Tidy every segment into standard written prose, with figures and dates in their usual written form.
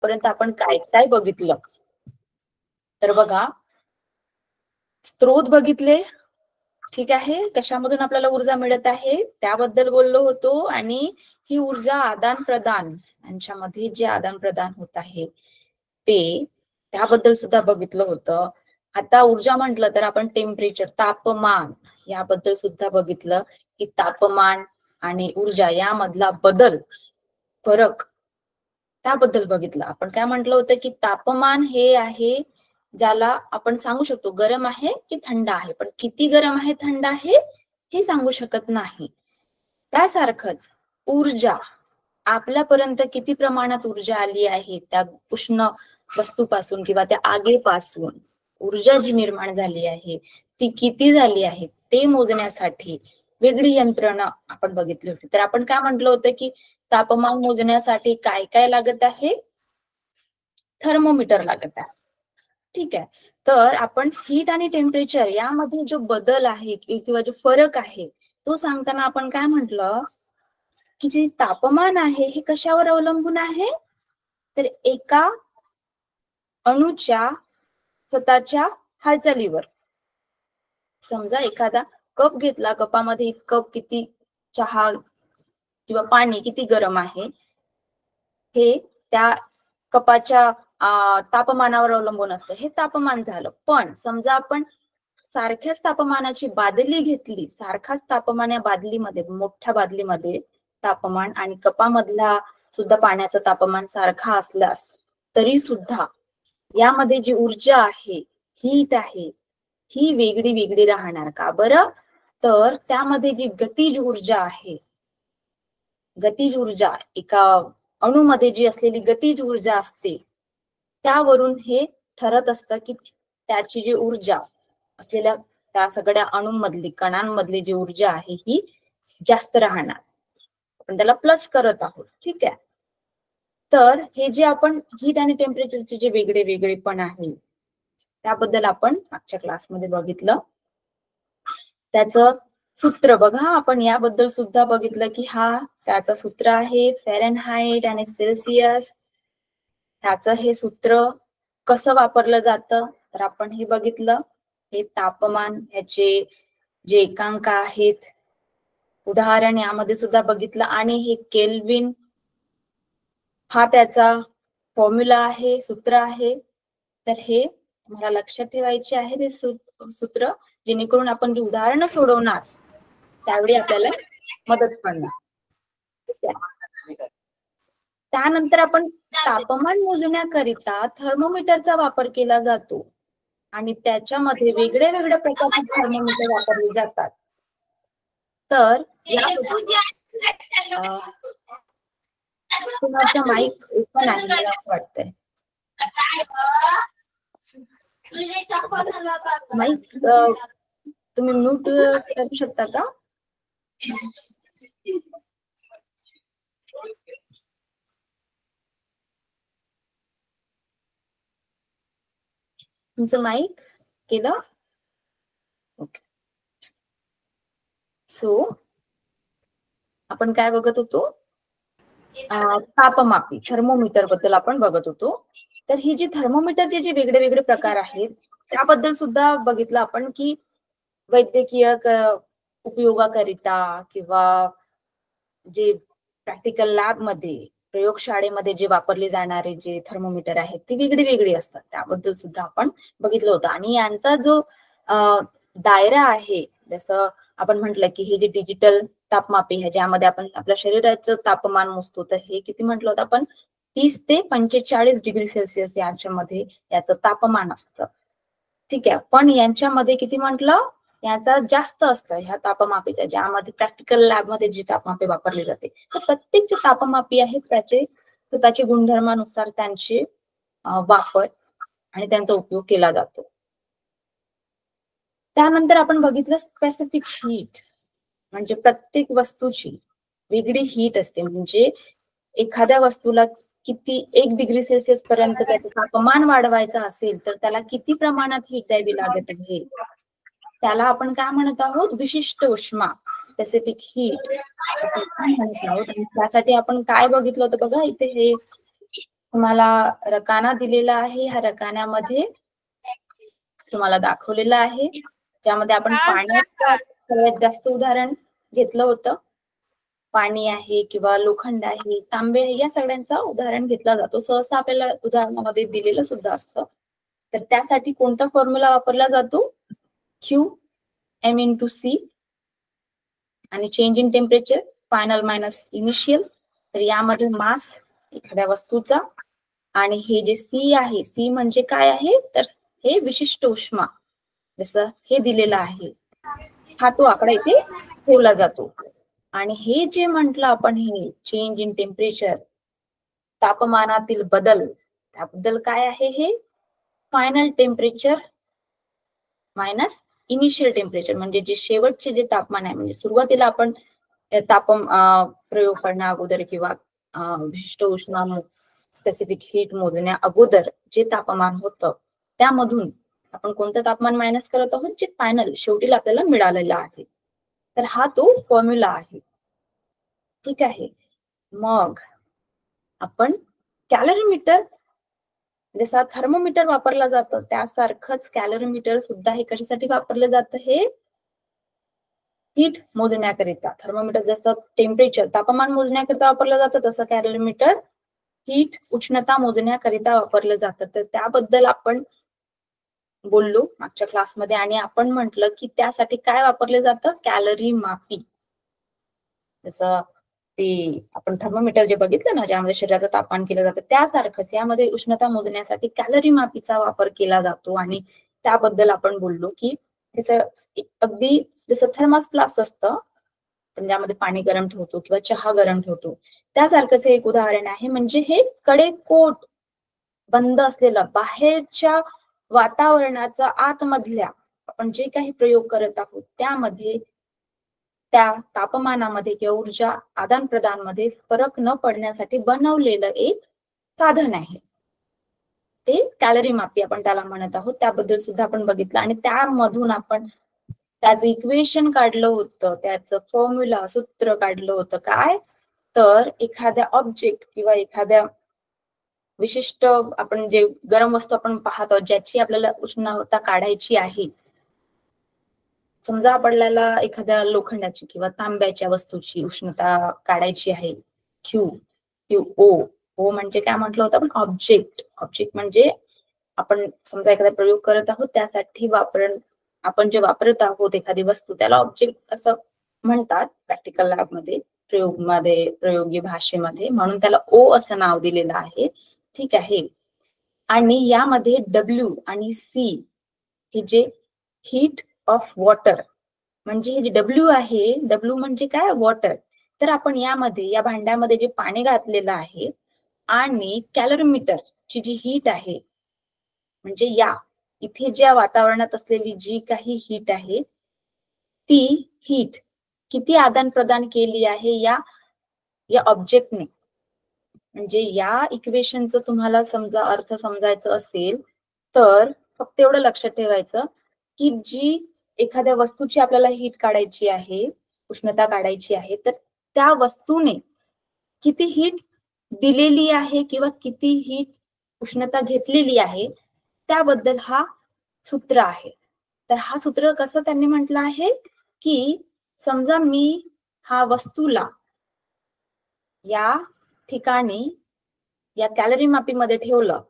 पर्यंत आपण काय काय बघितलं तर बघा, स्त्रोत बघितले, ठीक आहे, कशामधून आपल्याला ऊर्जा मिळत आहे त्याबद्दल बोललो होतो, आणि ही ऊर्जा आदान प्रदान यांच्यामध्ये जे आदान प्रदान होत आहे ते त्याबद्दल सुद्धा बघितलं होतं. आता ऊर्जा म्हटलं तर आपण टेम्परेचर, तापमान याबद्दल सुद्धा बघितलं की तापमान आणि ऊर्जा यामधला बदल, फरक त्याबद्दल बघितलं. आपण काय म्हटलं होतं की तापमान हे आहे ज्याला आपण सांगू शकतो गरम आहे की थंड आहे, पण किती गरम आहे थंड आहे हे सांगू शकत नाही. त्यासारखंच ऊर्जा, आपल्यापर्यंत किती प्रमाणात ऊर्जा आली आहे त्या उष्ण वस्तूपासून किंवा त्या आगीपासून ऊर्जा जी निर्माण झाली आहे ती किती झाली आहे ते मोजण्यासाठी वेगळी यंत्रणा आपण बघितली होती. तर आपण काय म्हटलं होतं की तापमान मोजण्यासाठी काय काय लागत आहे, थर्मोमीटर लागत आहे, ठीक आहे. तर आपण हीट आणि टेम्परेचर यामध्ये जो बदल आहे किंवा जो फरक आहे तो सांगताना आपण काय म्हटलं की जे तापमान आहे हे कशावर अवलंबून आहे, तर एका अणूच्या स्वतःच्या हालचालीवर. समजा एखादा कप घेतला, कपामध्ये कप किती चहा किंवा पाणी किती गरम आहे हे त्या कपाच्या तापमानावर अवलंबून असतं, हे तापमान झालं. पण समजा आपण सारख्याच तापमानाची बादली घेतली, सारखाच तापमान या बादलीमध्ये, मोठ्या बादलीमध्ये तापमान आणि कपामधला सुद्धा पाण्याचं तापमान सारखा असल्यास तरी सुद्धा यामध्ये जी ऊर्जा आहे, हीट आहे, ही वेगळी वेगळी राहणार. का बरं, तर त्यामध्ये जी गतिज ऊर्जा आहे, गतिज ऊर्जा, एका अणूमध्ये जी असलेली गतिज ऊर्जा असते त्यावरून हे ठरत असतं की त्याची जी ऊर्जा असलेल्या त्या सगळ्या अणूंमधली, कणांमधली जी ऊर्जा आहे ही जास्त राहणार. आपण त्याला प्लस करत आहोत, ठीक आहे. तर हे जे आपण हीट आणि टेम्परेचरचे जे वेगळे वेगळे पण आहे त्याबद्दल आपण मागच्या क्लासमध्ये बघितलं. त्याचं सूत्र बघा, आपण याबद्दल सुद्धा बघितलं की हा त्याचं सूत्र आहे फॅरेनहाइट आणि सेल्सिअस. ह्याचं हे सूत्र कसं वापरलं जातं तर आपण हे बघितलं. हे तापमान, ह्याचे जे एकांक आहेत, उदाहरण यामध्ये सुद्धा बघितलं. आणि हे केल्विन हा त्याचा फॉर्म्युला आहे, सूत्र आहे. तर हे तुम्हाला लक्षात ठेवायचे आहे ते सूत्र, जेणेकरून आपण जे उदाहरणं सोडवणार त्यावेळी आपल्याला मदत पडणार. त्यानंतर आपण तापमान मोजण्याकरिता थर्मोमीटरचा वापर केला जातो आणि त्याच्यामध्ये वेगळ्या वेगळ्या प्रकारचे थर्मोमीटर वापरले जातात. तर तुमचा माईक ओपन आहे मला असं वाटतंय. माईक तुम्ही म्यूट करू शकता का? तुमचं माईक केलं? ओके. सो आपण काय बघत होतो, तापमापी, थर्मोमीटर बद्दल आपण बघत होतो. तर ही जी थर्मोमीटरचे जे वेगळे वेगळे प्रकार आहेत त्याबद्दल सुद्धा बघितलं आपण की वैद्यकीय उपयोगाकरिता किंवा जे प्रॅक्टिकल लॅब मध्ये, प्रयोगशाळेमध्ये जे वापरले जाणारे जे थर्मोमीटर आहेत ती वेगळी वेगळी असतात, त्याबद्दल सुद्धा आपण बघितलं होतं. आणि यांचा जो दायरा आहे, जसं आपण म्हटलं की हे जे डिजिटल तापमापी आहे ज्यामध्ये आपण आपल्या शरीराचं तापमान मोजतो, तर हे किती म्हटलं होतं आपण, 30 ते 45 डिग्री सेल्सिअस यांच्यामध्ये याचं तापमान असतं, ठीक आहे. पण यांच्यामध्ये किती म्हटलं, याचा जास्त असतं ह्या तापमापीच्या, ज्यामध्ये प्रॅक्टिकल लॅब मध्ये जी तापमापी वापरली जाते. तर प्रत्येक जे तापमापी आहेत त्याचे स्वतःचे गुणधर्मानुसार त्यांचे वापर आणि त्यांचा उपयोग केला जातो. त्यानंतर आपण बघितलं स्पेसिफिक हीट, म्हणजे प्रत्येक वस्तूची वेगळी हीट असते. म्हणजे एखाद्या वस्तूला किती 1 डिग्री सेल्सिअस पर्यंत त्याचं तापमान वाढवायचं असेल तर त्याला किती प्रमाणात हीट द्यावी लागत आहे, त्याला आपण काय म्हणत आहोत, विशिष्ट उष्मा, स्पेसिफिक हीट म्हणत आहोत. त्यासाठी आपण काय बघितलं होतं बघा, इथे हे तुम्हाला रकाना दिलेला आहे. ह्या रकान्यामध्ये तुम्हाला दाखवलेलं आहे, ज्यामध्ये आपण पाण्याचं सगळ्यात जास्त उदाहरण घेतलं होतं. पाणी आहे किंवा लोखंड आहे, तांबे आहे, या सगळ्यांचा उदाहरण घेतला जातो. सहसा आपल्याला उदाहरणामध्ये दिलेलं सुद्धा असतं. तर त्यासाठी कोणता फॉर्म्युला वापरला जातो? Q(m)(c) आणि change in temperature final minus initial. तर यामध्ये मास एखाद्या वस्तूचा आणि हे जे C आहे, C म्हणजे काय आहे? तर हे विशिष्ट उष्मा, जसं हे दिलेलं आहे, हा तो आकडा इथे ठेवला जातो. आणि हे जे म्हटलं आपण, हे चेंज इन टेम्परेचर, तापमानातील बदल, त्याबद्दल काय आहे? हे final temperature minus initial temperature, म्हणजे जे शेवटचे जे तापमान आहे, म्हणजे सुरुवातीला आपण प्रयोग करण्या अगोदर किंवा विशिष्ट उष्मा स्पेसिफिक हीट मोजण्या अगोदर जे तापमान होतं, त्यामधून आपण कोणतं तापमान मायनस करत आहोत? जे फायनल शेवटीला आपल्याला मिळालेलं आहे. तर हा तो फॉर्म्युला आहे. ठीक आहे. मग आपण कॅलरीमीटर, जसा थर्मोमीटर वापरला जातं त्यासारखंच कॅलरीमीटर सुद्धा हे कशासाठी वापरलं जातं? हे हीट मोजण्याकरिता. थर्मोमीटर जसं टेम्परेचर, तापमान मोजण्याकरिता वापरलं जातं, तसं कॅलरीमीटर हीट, उष्णता मोजण्याकरिता वापरलं जातं. तर त्याबद्दल आपण बोललो मागच्या क्लासमध्ये. आणि आपण म्हटलं की त्यासाठी काय वापरलं जातं? कॅलरी मापी. जसं ते आपण थर्मोमीटर जे बघितलं ना, ज्यामध्ये शरीराचं तापमान केलं जातं, त्यासारखंच यामध्ये उष्णता मोजण्यासाठी कॅलरी मापीचा वापर केला जातो. आणि त्याबद्दल आपण बोललो की अगदी जसं थर्मास फ्लास्क असतं, पण ज्यामध्ये पाणी गरम ठेवतो किंवा चहा गरम ठेवतो, त्यासारखंच हे एक उदाहरण आहे. म्हणजे हे कडेकोट बंद असलेलं, बाहेरच्या वातावरणाचा आतमधल्या आपण जे काही प्रयोग करत आहोत त्यामध्ये, त्या तापमानामध्ये किंवा ऊर्जा आदान प्रदान मध्ये फरक न पडण्यासाठी बनवलेलं एक साधन आहे. ते कॅलरी मापी आपण त्याला म्हणत आहोत. त्याबद्दल सुद्धा आपण बघितलं. आणि त्यामधून आपण त्याचं इक्वेशन काढलं होतं, त्याचं फॉर्म्युला, सूत्र काढलं होतं. काय? तर एखाद्या ऑब्जेक्ट किंवा एखाद्या विशिष्ट आपण जे गरम वस्तू आपण पाहतो, ज्याची आपल्याला उष्णता काढायची आहे, समजा आपल्याला एखाद्या लोखंडाची किंवा तांब्याच्या वस्तूची उष्णता काढायची आहे, O म्हणजे काय म्हटलं होतं आपण? ऑब्जेक्ट. ऑब्जेक्ट म्हणजे आपण समजा एखादा प्रयोग करत आहोत, त्यासाठी आपण जे वापरत आहोत एखादी वस्तू, त्याला ऑब्जेक्ट असं म्हणतात प्रॅक्टिकल लॅबमध्ये, प्रयोगी भाषेमध्ये, म्हणून त्याला O असं नाव दिलेलं आहे. ठीक आहे. आणि यामध्ये W आणि C हे जे हीट ऑफ वॉटर, म्हणजे हे जे W आहे, W म्हणजे काय? वॉटर. तर आपण यामध्ये, या भांड्यामध्ये जे पाणी घातलेलं आहे आणि कॅलरीमीटर ची जी हीट आहे, म्हणजे या इथे ज्या वातावरणात असलेली जी काही हीट आहे, ती हीट किती आदान प्रदान केली आहे या ऑब्जेक्टने. म्हणजे या इक्वेशनचं तुम्हाला समजा अर्थ समजायचं असेल तर फक्त एवढं लक्षात ठेवायचं की जी एखाद्या वस्तूची आपल्याला हीट काढायची आहे, उष्णता काढायची आहे, तर त्या वस्तूने किती हीट दिलेली आहे किंवा किती हीट उष्णता घेतलेली आहे, त्याबद्दल हा सूत्र आहे. तर हा सूत्र कसं त्यांनी म्हटलं आहे की समजा मी हा वस्तूला या ठिकाणी या कॅलरी मापीमध्ये ठेवलं,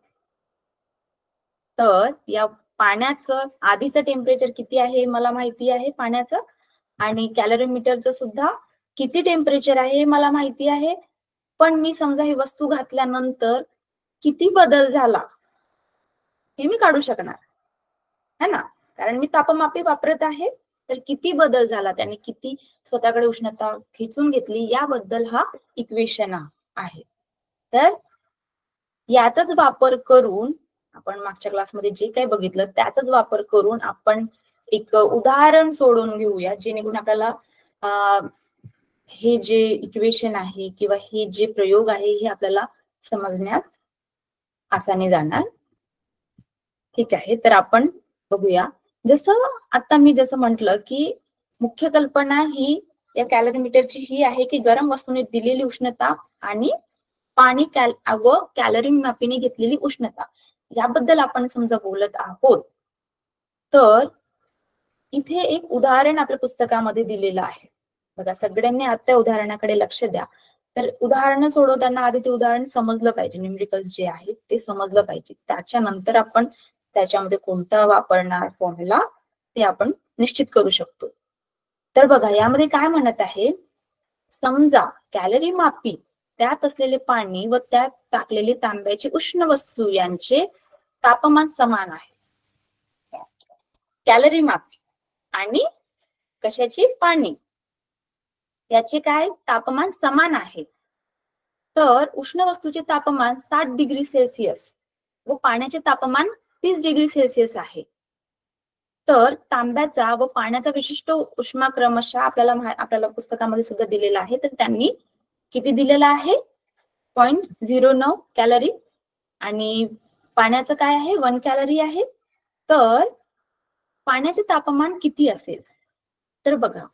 तर या पाण्याचं आधीचं टेम्परेचर किती आहे मला माहिती आहे पाण्याचं, आणि कॅलरीमीटरचं सुद्धा किती टेम्परेचर आहे हे मला माहिती आहे. पण मी समजा ही वस्तू घातल्यानंतर किती बदल झाला हे मी काढू शकणार है ना, कारण मी तापमापी वापरत आहे. तर किती बदल झाला, त्याने किती स्वतःकडे उष्णता खेचून घेतली, याबद्दल हा इक्वेशन आहे. तर याचाच वापर करून आपण मागच्या क्लासमध्ये जे काही बघितलं त्याचाच वापर करून आपण एक उदाहरण सोडून घेऊया, जेणेकरून आपल्याला हे जे इक्वेशन आहे किंवा हे जे प्रयोग आहे हे आपल्याला समजण्यास आसानी जाणार. ठीक आहे. तर आपण बघूया. जसं आता मी म्हटलं की मुख्य कल्पना ही या कॅलरीमीटरची ही आहे की गरम वस्तूने दिलेली उष्णता आणि पाणी व कॅलरी मापीने घेतलेली उष्णता याबद्दल आपण समजा बोलत आहोत, तर इथे एक उदाहरण आपल्या पुस्तकामध्ये दिलेलं आहे बघा. सगळ्यांनी आता उदाहरणाकडे लक्ष द्या. तर उदाहरणं सोडवताना आधी ते उदाहरण समजलं पाहिजे, न्यूमेरिकल्स जे आहेत ते समजलं पाहिजे. त्याच्यानंतर आपण त्याच्यामध्ये कोणता वापरणार फॉर्म्युला ते आपण निश्चित करू शकतो. तर बघा यामध्ये काय म्हणत आहे, समजा कॅलरी मापी, त्यात असलेले पाणी व त्यात टाकलेली तांब्याची उष्ण वस्तू यांचे तापमान समान आहे. कॅलरी मापी आणि कशाची, पाणी, याचे काय तापमान समान आहे. तर उष्ण वस्तूचे तापमान 60 डिग्री सेल्सिअस व पाण्याचे तापमान 30 डिग्री सेल्सिअस आहे. तर तांब्याचा व पाण्याचा विशिष्ट उष्मा क्रमशः आपल्याला पुस्तकामध्ये सुद्धा दिलेला आहे. तर त्यांनी किती दिलेला आहे, 0.09 कॅलरी आणि पाण्याचं काय आहे, 1 कॅलरी आहे. तर पाण्याचे तापमान किती असेल, तर बघा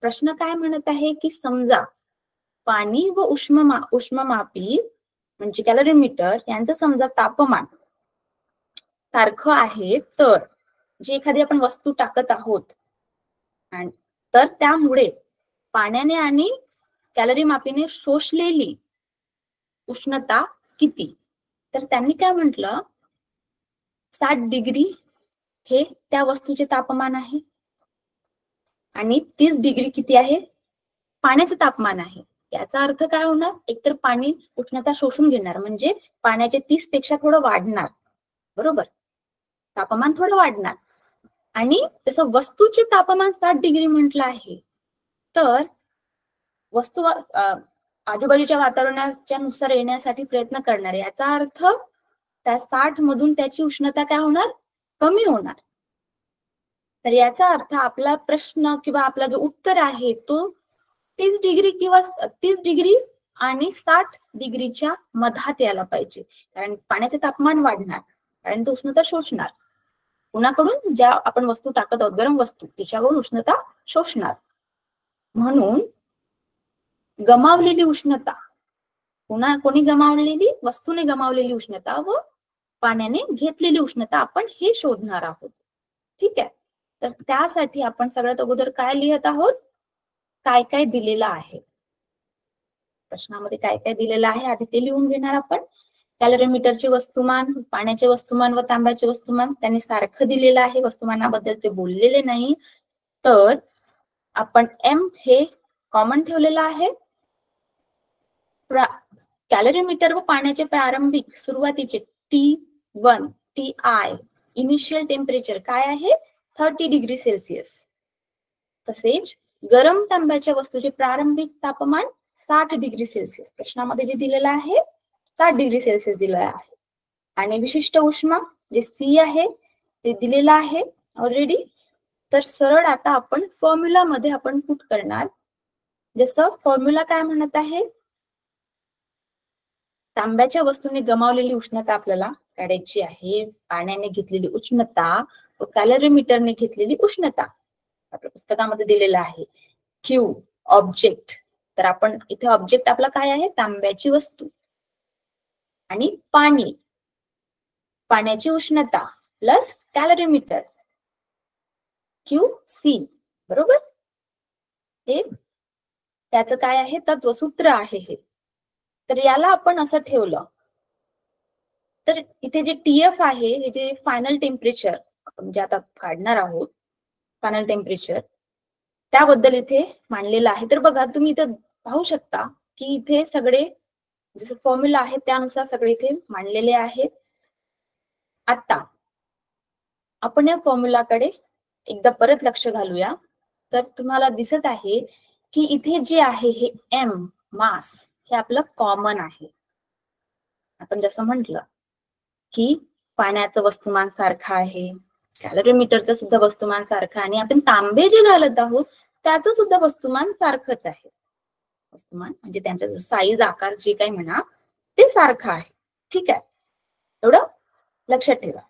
प्रश्न काय म्हणत आहे की समजा पाणी व उष्णमापी म्हणजे कॅलरीमीटर यांचं समजा तापमान सारखं आहे, तर जी एखादी आपण वस्तू टाकत आहोत तर त्यामुळे पाण्याने आणि कॅलरी मापीने शोषलेली उष्णता किती. तर त्यांनी काय म्हटलं, 60 डिग्री हे त्या वस्तूचे तापमान आहे आणि 30 डिग्री किती आहे, पाण्याचे तापमान आहे. याचा अर्थ काय होणार, एकतर पाणी उष्णता शोषून घेणार म्हणजे पाण्याचे 30 पेक्षा थोडं वाढणार, बरोबर, तापमान थोडं वाढणार. आणि तसं वस्तूचे तापमान 60 डिग्री म्हटलं आहे, तर वस्तू आजूबाजूच्या वातावरणाच्या नुसार येण्यासाठी प्रयत्न करणार. याचा अर्थ त्या 60 मधून त्याची उष्णता काय होणार, कमी होणार. तर याचा अर्थ आपला प्रश्न किंवा आपला जो उत्तर आहे तो 30 डिग्री किंवा 30 डिग्री आणि 60 डिग्रीच्या मधात यायला पाहिजे. कारण पाण्याचे तापमान वाढणार, कारण तो उष्णता शोषणार. कुणाकडून, ज्या आपण वस्तू टाकत आहोत गरम वस्तू, तिच्याकडून उष्णता शोषणार. म्हणून गमावलेली उष्णता, कोणी गमावलेली, वस्तूने गमावलेली उष्णता व पाण्याने घेतलेली उष्णता आपण हे शोधणार आहोत. ठीक आहे. तर त्यासाठी आपण सगळ्यात अगोदर काय लिहित आहोत, काय काय दिलेलं आहे प्रश्नामध्ये, काय काय दिलेलं आहे आधी ते लिहून घेणार आपण. कॅलरीमीटरचे वस्तुमान, पाण्याचे वस्तुमान व तांब्याचे वस्तुमान त्यांनी सारखं दिलेलं आहे, वस्तुमानाबद्दल ते बोललेले नाही. तर आपण एम हे कॉमन ठेवलेलं आहे. कॅलरीमीटर व पाण्याचे प्रारंभिक सुरुवातीचे T1 TI इनिशियल टेम्परेचर काय आहे, 30 डिग्री सेल्सिअस. तसेच गरम तांब्याच्या वस्तूचे प्रारंभिक तापमान 60 डिग्री सेल्सिअस, प्रश्नामध्ये जे दिलेलं आहे 60 डिग्री सेल्सिअस दिलेलं आहे. आणि विशिष्ट उष्मा जे C आहे ते दिलेलं आहे ऑलरेडी. तर सरळ आता आपण फॉर्म्युला मध्ये आपण पुट करणार. जसं फॉर्म्युला काय म्हणत आहे, तांब्याच्या वस्तूने गमावलेली उष्णता आपल्याला काढायची आहे, पाण्याने घेतलेली उष्णता व कॅलरीमीटरने घेतलेली उष्णता आपल्या पुस्तकामध्ये दिलेलं आहे. Q ऑब्जेक्ट, तर आपण इथे ऑब्जेक्ट आपला काय आहे, तांब्याची वस्तू, आणि पाणी, पाण्याची उष्णता प्लस कॅलरीमीटर QC, बरोबर. हे त्याचं काय आहे, तत्वसूत्र आहे हे. तर याला आपण असं ठेवलं तर इथे जे TF आहे, हे जे फायनल टेम्परेचर आपण जे आता काढणार आहोत, फायनल टेम्परेचर, त्याबद्दल इथे मांडलेलं आहे. तर बघा तुम्ही इथे पाहू शकता की इथे सगळे जसं फॉर्म्युला आहे त्यानुसार सगळे इथे मांडलेले आहेत. आता आपण या फॉर्म्युलाकडे एकदा परत लक्ष घालूया. तर तुम्हाला दिसत आहे की इथे जे आहे हे M मास हे आपलं कॉमन आहे. आपण जसं म्हटलं की पाण्याचं वस्तुमान सारखं आहे, कॅलरीमीटरचं सुद्धा वस्तुमान सारखं, आणि आपण तांबे जे घालत आहोत त्याचं सुद्धा वस्तुमान सारखंच आहे. वस्तुमान म्हणजे त्यांचा जो साईज, आकार, जे काही म्हणा ते सारखं आहे. ठीक आहे, एवढं लक्षात ठेवा.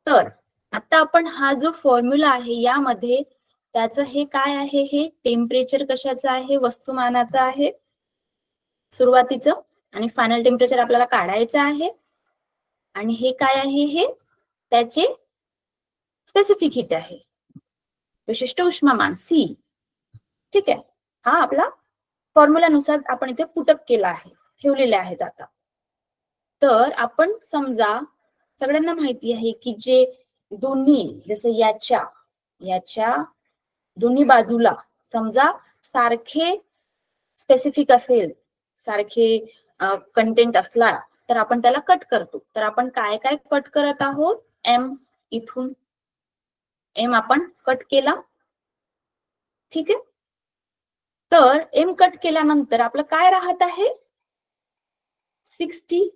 तर आता आपण हा जो फॉर्म्युला आहे यामध्ये त्याचं हे काय आहे, हे टेम्परेचर कशाचं आहे, वस्तुमानाचं आहे सुरुवातीचं. आणि फायनल टेम्परेचर आपल्याला काढायचं आहे. आणि हे काय आहे, हे त्याचे स्पेसिफिक हीट आहे, विशिष्ट उष्मामान C. ठीक आहे, हा आपला फॉर्म्युलानुसार आपण इथे पुटअप केला आहे, ठेवलेले आहेत. आता तर आपण समजा सगळ्यांना माहिती आहे की जे दोन्ही, जसं याच्या दोन्ही बाजूला समजा सारखे स्पेसिफिक असेल, सारखे कंटेंट असला तर आपण त्याला कट करतो. तर आपण काय काय कट करत आहोत, M इथून M आपण कट केला. ठीक आहे, तर M कट केल्यानंतर आपलं काय राहत आहे, 60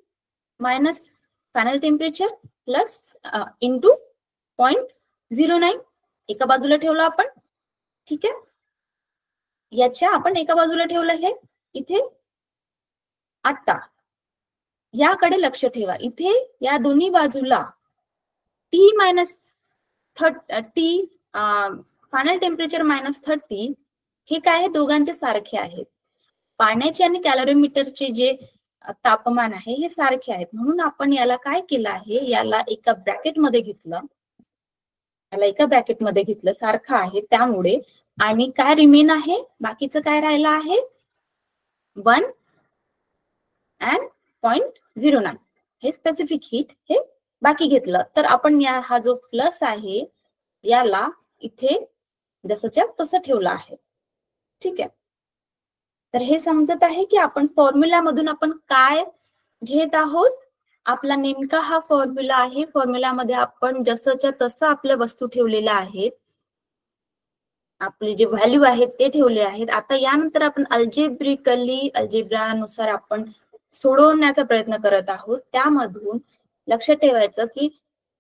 minus final temperature plus into 0.09 एका बाजूला ठेवलं आपण. ठीक आहे, याच्या आपण एका बाजूला ठेवलं हे इथे. आता याकडे लक्ष ठेवा, इथे या दोन्ही बाजूला T minus final temperature minus 30 हे काय आहे, दोघांचे सारखे आहेत. पाण्याचे आणि कॅलरीमीटरचे जे तापमान आहे हे सारखे आहेत, म्हणून आपण याला काय केलं आहे, याला एका ब्रॅकेटमध्ये घेतलं, सारखं आहे त्यामुळे. आणि काय रिमेन आहे, बाकीचं काय राहिलं आहे, 1 and 0.09 हे स्पेसिफिक हीट हे बाकी घेतलं. तर आपण हा जो प्लस आहे याला इथे जसंच्या तसं ठेवलं आहे. ठीक आहे, तर हे समजत आहे की आपण फॉर्म्युला मधून आपण काय घेत आहोत. आपला नेमका हा फॉर्म्युला आहे, फॉर्म्युलामध्ये आपण जसंच्या तसं आपल्या वस्तू ठेवलेल्या आहेत, आपले जे व्हॅल्यू आहेत ते ठेवले आहेत. आता यानंतर आपण अल्जेब्रानुसार आपण सोडवण्याचा प्रयत्न करत आहोत. त्यामधून लक्ष ठेवायचं की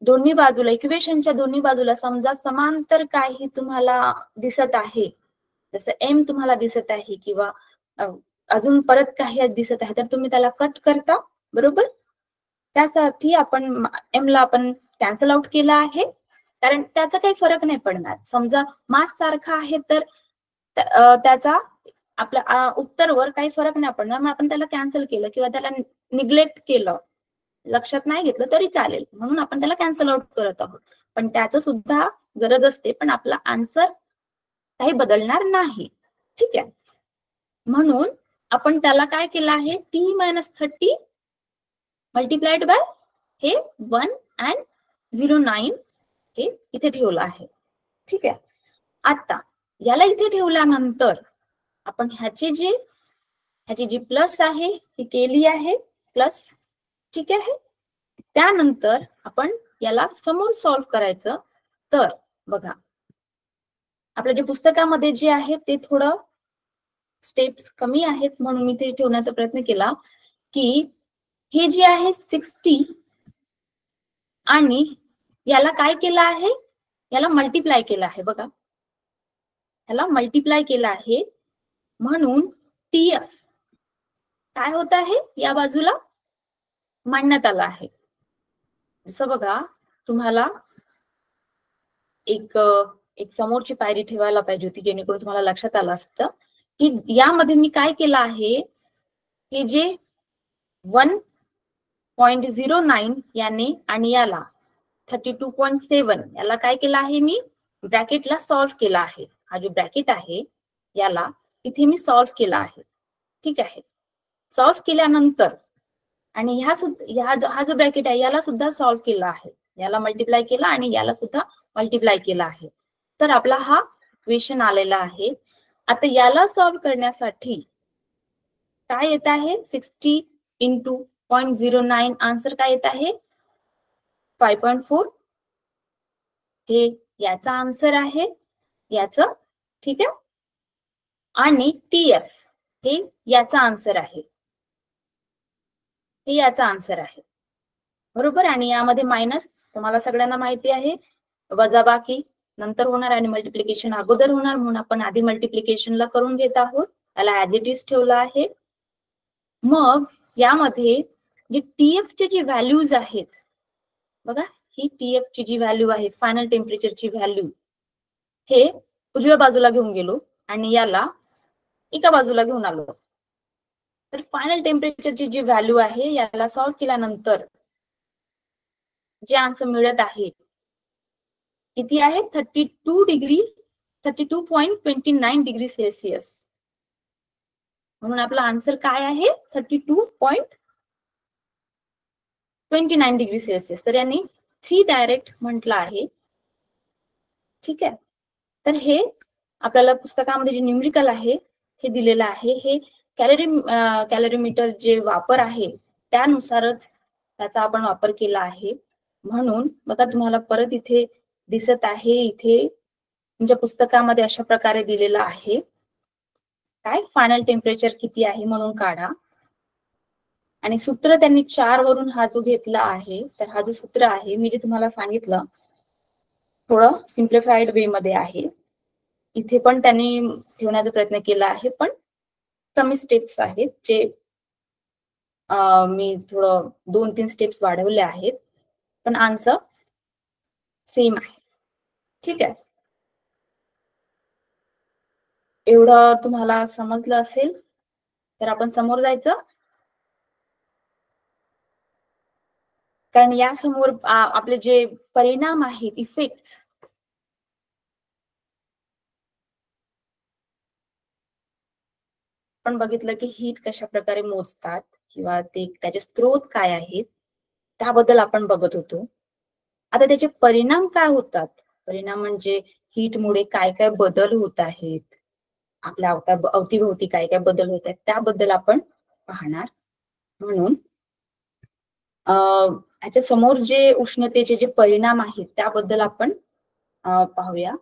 दोन्ही बाजूला, इक्वेशनच्या दोन्ही बाजूला समजा समांतर काही तुम्हाला दिसत आहे, जसं M तुम्हाला दिसत आहे किंवा अजून परत काही दिसत आहे, तर तुम्ही त्याला कट करता. बरोबर, त्यासाठी आपण M ला आपण कॅन्सल आउट केला आहे, कारण त्याचा काही फरक नाही पडणार. समजा मास सारखा आहे तर त्याचा आपल्या उत्तरवर काही फरक नाही पडणार, मग आपण त्याला कॅन्सल केलं किंवा त्याला निग्लेक्ट केलं, लक्षात नाही घेतलं तरी चालेल, म्हणून आपण त्याला कॅन्सल आउट करत आहोत. पण त्याचं सुद्धा गरज असते, पण आपला आन्सर काही बदलणार नाही. ठीक आहे, म्हणून आपण त्याला काय केलं आहे, T मायनस 30 मल्टिप्लाइड बाय हे 1 and 0.9 हे इथे ठेवलं आहे. ठीक आहे, आता याला इथे ठेवल्यानंतर आपण ह्याची जी प्लस आहे ती केली आहे प्लस. ठीक आहे, त्यानंतर आपण याला समोर सॉल्व्ह करायचं. तर बघा, आपल्या जे पुस्तकामध्ये जे आहे ते थोडं स्टेप्स कमी आहेत, म्हणून मी ते ठेवण्याचा प्रयत्न केला की हे जे आहे 60 आणि याला काय केलं आहे, याला मल्टिप्लाय केलं आहे. बघा, याला मल्टिप्लाय केलं आहे, म्हणून TF काय होत आहे, या बाजूला मांडण्यात आला आहे. जसं बघा, तुम्हाला एक समोरची पायरी ठेवायला पाहिजे होती, जेणेकरून तुम्हाला लक्षात आलं असतं की यामध्ये मी काय केलं आहे, हे जे 1.09 याने आणि याला 32.7 याला काय केलं आहे, मी ब्रॅकेटला सॉल्व्ह केला आहे. हा जो ब्रॅकेट आहे याला इथे मी सॉल्व्ह केला आहे. ठीक आहे, सॉल्व्ह केल्यानंतर आणि हा जो ब्रॅकेट आहे याला सुद्धा सॉल्व्ह केला आहे, याला मल्टिप्लाय केला आणि याला सुद्धा मल्टिप्लाय केला आहे. तर आपला हा इक्वेशन आलेला आहे. आता याला सॉल्व्ह करण्यासाठी काय येत आहे, 60 इंटू 0.09 आन्सर काय येत आहे, 5.4 हे याचा आन्सर आहे, याचं. ठीक आहे, आणि TF हे याचा आन्सर आहे, हे याचा आन्सर आहे. बरोबर, आणि यामध्ये मायनस तुम्हाला सगळ्यांना माहिती आहे, वजाबाकी नंतर होणार आणि मल्टिप्लिकेशन अगोदर होणार, म्हणून आपण आधी मल्टिप्लिकेशनला करून घेत आहोत. त्याला ऍज इट इज ठेवलं आहे. मग यामध्ये जे TF चे जे व्हॅल्यूज आहेत, बघा, ही TF ची जी व्हॅल्यू आहे, फायनल टेम्परेचरची व्हॅल्यू, हे उजव्या बाजूला घेऊन गेलो आणि याला एका बाजूला घेऊन आलो. तर फायनल टेम्परेचरची जी व्हॅल्यू आहे याला सॉल्व केल्यानंतर जे आन्सर मिळत आहे किती आहे 32.29 डिग्री सेल्सिअस. म्हणून आपला आन्सर काय आहे 32.29 डिग्री सेल्सिअस. तर यांनी 3 डायरेक्ट म्हटलं आहे. ठीक आहे. तर हे आपल्याला पुस्तकामध्ये जे न्यूमेरिकल आहे हे दिलेलं आहे. हे कॅलरीमीटर जे वापर आहे त्यानुसारच त्याचा आपण वापर केला आहे. म्हणून बघा तुम्हाला परत इथे दिसत आहे, इथे तुमच्या पुस्तकामध्ये अशा प्रकारे दिलेलं आहे. काय फायनल टेम्परेचर किती आहे म्हणून काढा. आणि सूत्र त्यांनी 4 वरून हा जो घेतला आहे, तर हा जो सूत्र आहे मी जे तुम्हाला सांगितलं थोडं सिम्प्लिफाईड वे मध्ये आहे. इथे पण त्यांनी ठेवण्याचा प्रयत्न केला आहे, पण कमी स्टेप्स आहेत जे मी थोडं 2-3 स्टेप्स वाढवले आहेत, पण आन्सर सेम आहे. ठीक आहे. एवढं तुम्हाला समजलं असेल तर आपण समोर जायचं. कारण या समोर आपले जे परिणाम आहेत, इफेक्ट, आपण बघितलं की हीट कशा प्रकारे मोजतात किंवा त्याचे स्रोत काय आहेत त्याबद्दल आपण बघत होतो. आता त्याचे परिणाम काय होतात, परिणाम म्हणजे हीटमुळे काय काय बदल होत आहेत, आपल्या अवतीभोवती काय काय बदल होत आहेत त्याबद्दल आपण पाहणार. म्हणून ह्याच्या समोर जे उष्णतेचे जे परिणाम आहेत त्याबद्दल आपण पाहूया.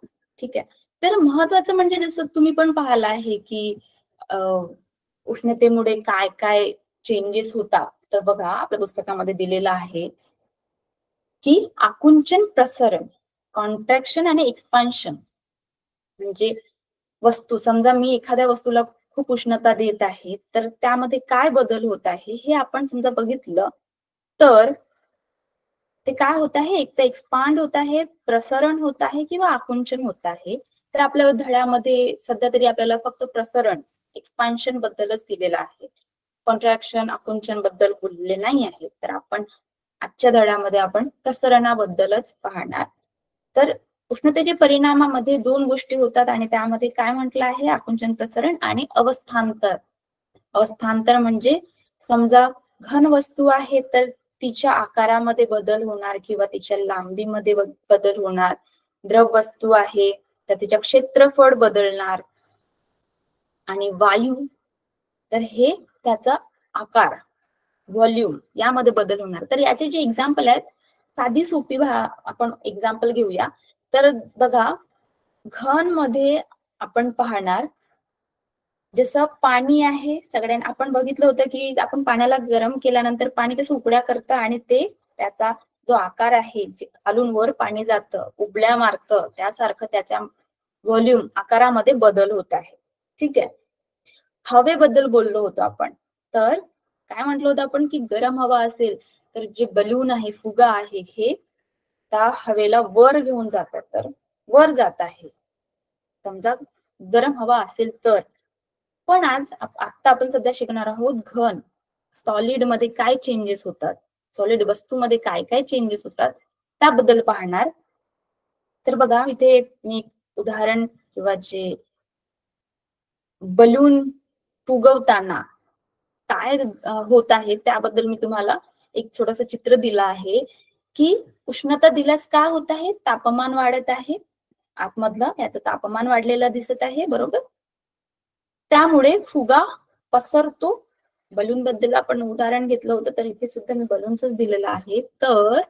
ठीक आहे. तर महत्वाचं म्हणजे जसं तुम्ही पण पाहिलं आहे की उष्णतेमुळे काय काय चेंजेस होतात. तर बघा आपल्या पुस्तकामध्ये दिलेलं आहे की आकुंचन, प्रसरण, कॉन्ट्रॅक्शन आणि एक्सपान्शन. म्हणजे वस्तू, समजा मी एखाद्या वस्तूला खूप उष्णता देत आहे तर त्यामध्ये काय बदल होत आहे हे आपण समजा बघितलं तर ते काय होत आहे, एक तर एक्सपांड होत आहे, प्रसरण होत आहे किंवा आकुंचन होत आहे. तर आपल्या धड्यामध्ये सध्या तरी आपल्याला फक्त प्रसरण, एक्सपान्शन बद्दलच दिलेलं आहे. कॉन्ट्रॅक्शन, आकुंचन बद्दल बोललेले नाही आहे. तर आपण आजच्या धड्यामध्ये आपण प्रसरणाबद्दलच पाहणार. तर उष्णतेच्या परिणामामध्ये 2 गोष्टी होतात आणि त्यामध्ये काय म्हटलं आहे, आकुंचन, प्रसरण आणि अवस्थांतर. अवस्थांतर म्हणजे समजा घन वस्तू आहे तर तिच्या आकारामध्ये बदल होणार किंवा तिच्या लांबीमध्ये बदल होणार. द्रव वस्तू आहे तर तिच्या क्षेत्रफळ बदलणार. आणि वायू तर हे त्याचा आकार, व्हॉल्यूम यामध्ये बदल होणार. तर याचे जे एक्झाम्पल आहेत, साधी सोपी आपण एक्झाम्पल घेऊया. तर बघा घन मध्ये आपण पाहणार जसं पाणी आहे, सगळ्यांना आपण बघितलं होतं की आपण पाण्याला गरम केल्यानंतर पाणी कसं उकड्या करतं आणि ते त्याचा जो आकार आहे, जे खालून वर पाणी जातं, उबळ्या मारतं, त्यासारखं त्याच्या व्हॉल्यूम, आकारामध्ये बदल होत आहे. ठीक आहे. हवेबद्दल बोललो होतो आपण. तर काय म्हटलं होतं आपण की गरम हवा असेल तर जे बलून आहे, फुगा आहे, हे त्या हवेला वर घेऊन जातात. तर वर जात आहे समजा गरम हवा असेल तर. पण आता आपण सध्या शिकणार आहोत घन, सॉलिड मध्ये काय चेंजेस होतात, सॉलिड वस्तूमध्ये काय काय चेंजेस होतात त्याबद्दल पाहणार. तर बघा इथे मी उदाहरण किंवा जे बलून फुगवताना काय होत आहे त्याबद्दल मी तुम्हाला एक छोटस चित्र दिलं आहे की उष्णता दिल्यास काय होत आहे, तापमान वाढत आहे, आतमधलं याचं तापमान वाढलेलं दिसत आहे, बरोबर. त्यामुळे फुगा पसरतो. बलून बद्दल आपण उदाहरण घेतलं होतं तर इथे सुद्धा मी बलूनच दिलेलं आहे. तर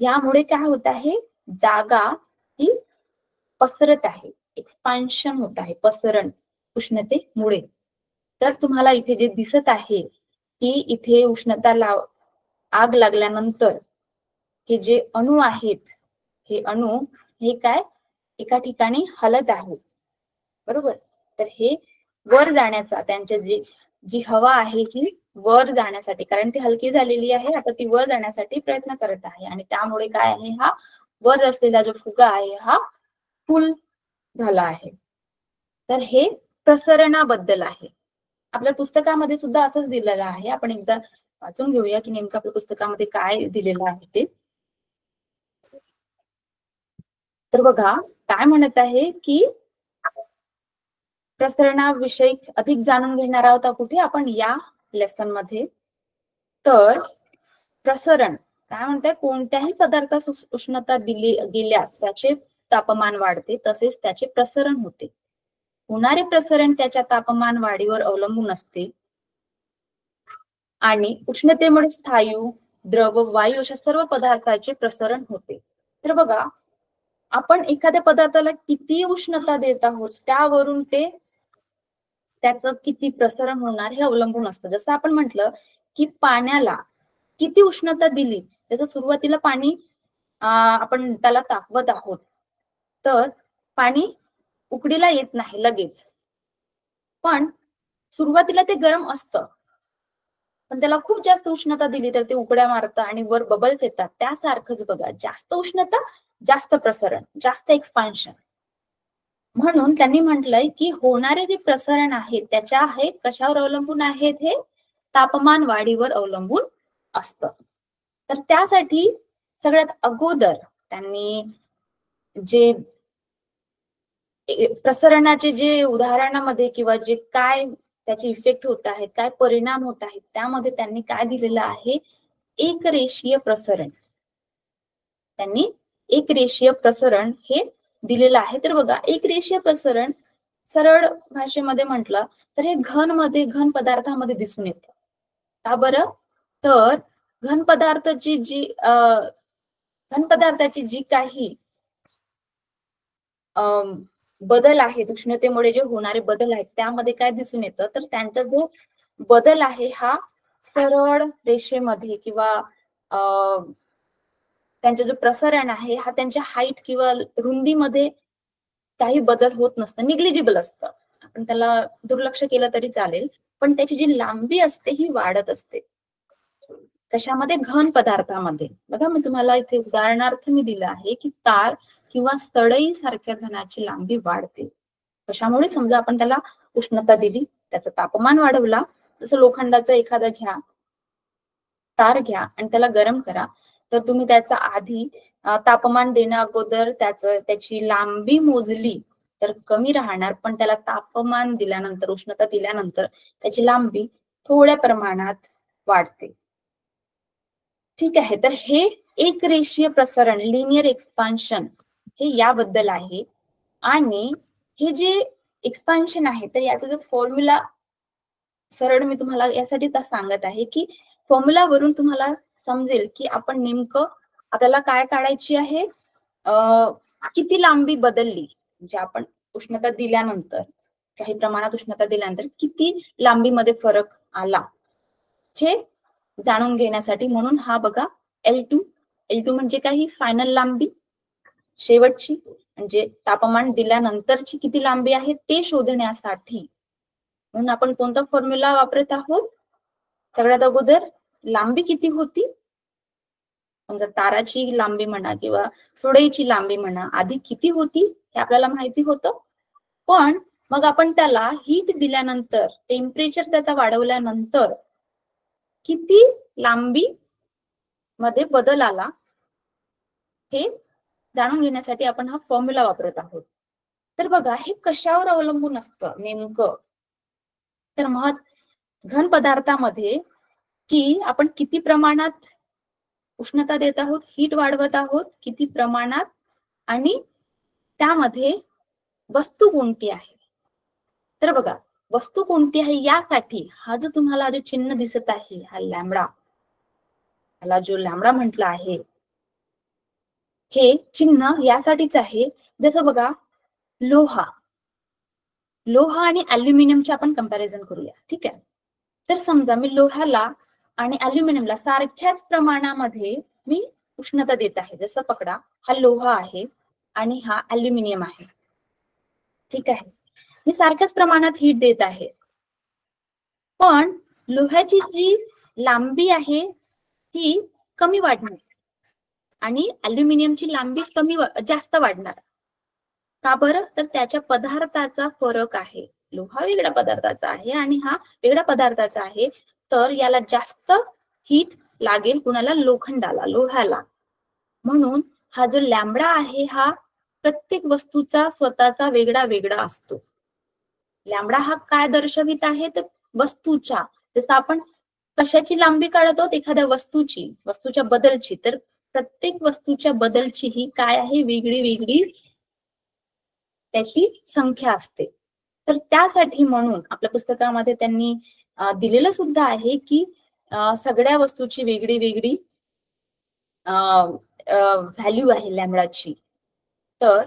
यामुळे काय होत आहे, जागा ही पसरत आहे, एक्सपान्शन होत आहे, पसरण उष्णतेमुळे. तर तुम्हाला इथे जे दिसत आहे की इथे उष्णता आग लागल्यानंतर हे जे अणू आहेत, हे अणू हे काय एका ठिकाणी हलत आहेत, बरोबर. तर हे वर जाण्याचा, त्यांच्या जी हवा आहे ही वर जाण्यासाठी, कारण ती हलकी झालेली आहे, आता ती वर जाण्यासाठी प्रयत्न करत आहे आणि त्यामुळे काय आहे, हा वर असलेला जो फुगा आहे हा फुल झाला आहे. तर हे प्रसरणाबद्दल आहे. आपल्या पुस्तकामध्ये सुद्धा असंच दिलेलं आहे. आपण एकदा वाचून घेऊया की नेमकं आपल्या पुस्तकामध्ये काय दिलेलं आहे ते. तर बघा काय म्हणत आहे की प्रसरणाविषयी अधिक जाणून घेणार आहोत कुठे आपण या लेसन मध्ये. तर प्रसरण काय म्हणताय, कोणत्याही पदार्थास उष्णता दिली गेल्यास त्याचे तापमान वाढते तसेच त्याचे प्रसरण होते. होणारे प्रसरण त्याच्या तापमान वाढीवर अवलंबून असते आणि उष्णतेमुळे स्थायू, द्रव, वायू अशा सर्व पदार्थाचे प्रसरण होते. तर बघा आपण एखाद्या पदार्थाला किती उष्णता देत आहोत त्यावरून ते त्याचं किती प्रसरण होणार हे अवलंबून असतं. जसं आपण म्हटलं की पाण्याला किती उष्णता दिली, त्याचं सुरुवातीला पाणी आपण त्याला तापवत आहोत तर पाणी उकडीला येत नाही लगेच, पण सुरुवातीला ते गरम असतं, पण त्याला खूप जास्त उष्णता दिली तर ते उकड्या मारतं आणि वर बबल्स येतात. त्यासारखंच बघा, जास्त उष्णता जास्त प्रसरण, जास्त एक्सपान्शन. म्हणून त्यांनी म्हटलंय की होणारे जे प्रसरण आहे त्याच्या आहे कशावर अवलंबून आहेत, हे तापमान वाढीवर अवलंबून असतं. तर त्यासाठी सगळ्यात अगोदर त्यांनी जे प्रसरणाचे जे उदाहरणामध्ये किंवा जे काय त्याचे इफेक्ट होत आहेत, काय परिणाम होत आहेत, त्यामध्ये त्यांनी काय दिलेलं आहे, एक रेषीय प्रसरण. त्यांनी एक रेषीय प्रसरण हे दिलेलं आहे. तर बघा एक रेषीय प्रसरण सरळ भाषेमध्ये म्हटलं तर हे घन पदार्थामध्ये दिसून येतं. का बरं? तर घन पदार्थाची जी काही बदल आहेत, उष्णतेमुळे जे होणारे बदल आहेत त्यामध्ये काय दिसून येतं, तर त्यांचा जो बदल आहे हा सरळ रेषेमध्ये किंवा त्यांचं जो प्रसरण आहे हा त्यांच्या हाईट किंवा रुंदीमध्ये काही बदल होत नसतं, निग्लिजिबल असतं. आपण त्याला दुर्लक्ष केलं तरी चालेल, पण त्याची जी लांबी असते ही वाढत असते. कशामध्ये? घन पदार्थामध्ये. बघा मी तुम्हाला इथे उदाहरणार्थ मी दिलं आहे की तार किंवा सळई सारख्या घनाची लांबी वाढते. कशामुळे? समजा आपण त्याला उष्णता दिली, त्याचं तापमान वाढवला, जसं लोखंडाचं एखादं घ्या, तार घ्या आणि त्याला गरम करा, तर तुम्ही त्याचा आधी तापमान देण्या अगोदर त्याची लांबी मोजली तर कमी राहणार, पण त्याला तापमान दिल्यानंतर, उष्णता दिल्यानंतर त्याची लांबी थोड्या प्रमाणात वाढते. ठीक आहे, तर हे एक रेषीय प्रसरण, लिनियर एक्सपान्शन, हे याबद्दल आहे. आणि हे जे एक्सपान्शन आहे तर याचा जो फॉर्म्युला सरळ मी तुम्हाला यासाठी सांगत आहे की फॉर्म्युलावरून तुम्हाला समजेल की आपण नेमकं आपल्याला काय काढायची आहे, किती लांबी बदलली, म्हणजे आपण उष्णता दिल्यानंतर, काही प्रमाणात उष्णता दिल्यानंतर किती लांबीमध्ये फरक आला हे जाणून घेण्यासाठी. म्हणून हा बघा L2 म्हणजे काही फायनल लांबी, शेवटची म्हणजे तापमान दिल्यानंतरची किती लांबी आहे ते शोधण्यासाठी. म्हणून आपण कोणता फॉर्म्युला वापरत आहोत, सगळ्यात अगोदर लांबी किती होती, म्हणजे ताराची लांबी म्हणा किंवा सुरईची लांबी म्हणा, आधी किती होती हे आपल्याला माहिती होतं, पण मग आपण त्याला हीट दिल्यानंतर, टेम्परेचर त्याचा वाढवल्यानंतर किती लांबी मध्ये बदल आला हे जाणून घेण्यासाठी आपण हा फॉर्म्युला वापरत आहोत. तर बघा हे कशावर अवलंबून असतं नेमकं, तर घन पदार्थामध्ये की आपण किती प्रमाणात उष्णता देत आहोत, हीट वाढवत आहोत, किती प्रमाणात, आणि त्यामध्ये वस्तू कोणती आहे. तर बघा वस्तू कोणती आहे यासाठी हा जो तुम्हाला जो चिन्ह दिसत आहे, हा लॅम्बडा, ह्याला जो लॅम्बडा म्हटलं आहे, हे चिन्ह यासाठीच आहे. जसं बघा लोहा आणि अल्युमिनियमचे आपण कंपॅरिझन करूया. ठीक आहे, तर समजा मी लोहाला आणि अल्युमिनियमला सारख्याच प्रमाणामध्ये मी उष्णता देत आहे. जसं पकडा हा लोहा आहे आणि हा अल्युमिनियम आहे. ठीक आहे, मी सारख्याच प्रमाणात हीट देत आहे, पण लोह्याची जी लांबी आहे ती कमी वाढणार आणि अल्युमिनियमची लांबी जास्त वाढणार. का बरं? तर त्याच्या पदार्थाचा फरक आहे. लोहा वेगळ्या पदार्थाचा आहे आणि हा वेगळ्या पदार्थाचा आहे, तर याला जास्त हीट लागेल कुणाला, लोखंडाला, लोह्याला. म्हणून हा जो लॅम्बडा आहे हा प्रत्येक वस्तूचा स्वतःचा वेगळा वेगळा असतो. लॅम्बडा हा काय दर्शवित आहे, तर वस्तूच्या, जसं आपण कशाची लांबी काढत आहोत, एखाद्या वस्तूची, वस्तूच्या बदलची, तर प्रत्येक वस्तूच्या बदलची ही काय आहे, वेगळी वेगळी त्याची संख्या असते. तर त्यासाठी म्हणून आपल्या पुस्तकामध्ये त्यांनी दिलेलं सुद्धा आहे की सगळ्या वस्तूची वेगळी वेगळी व्हॅल्यू आहे लॅम्बडाची. तर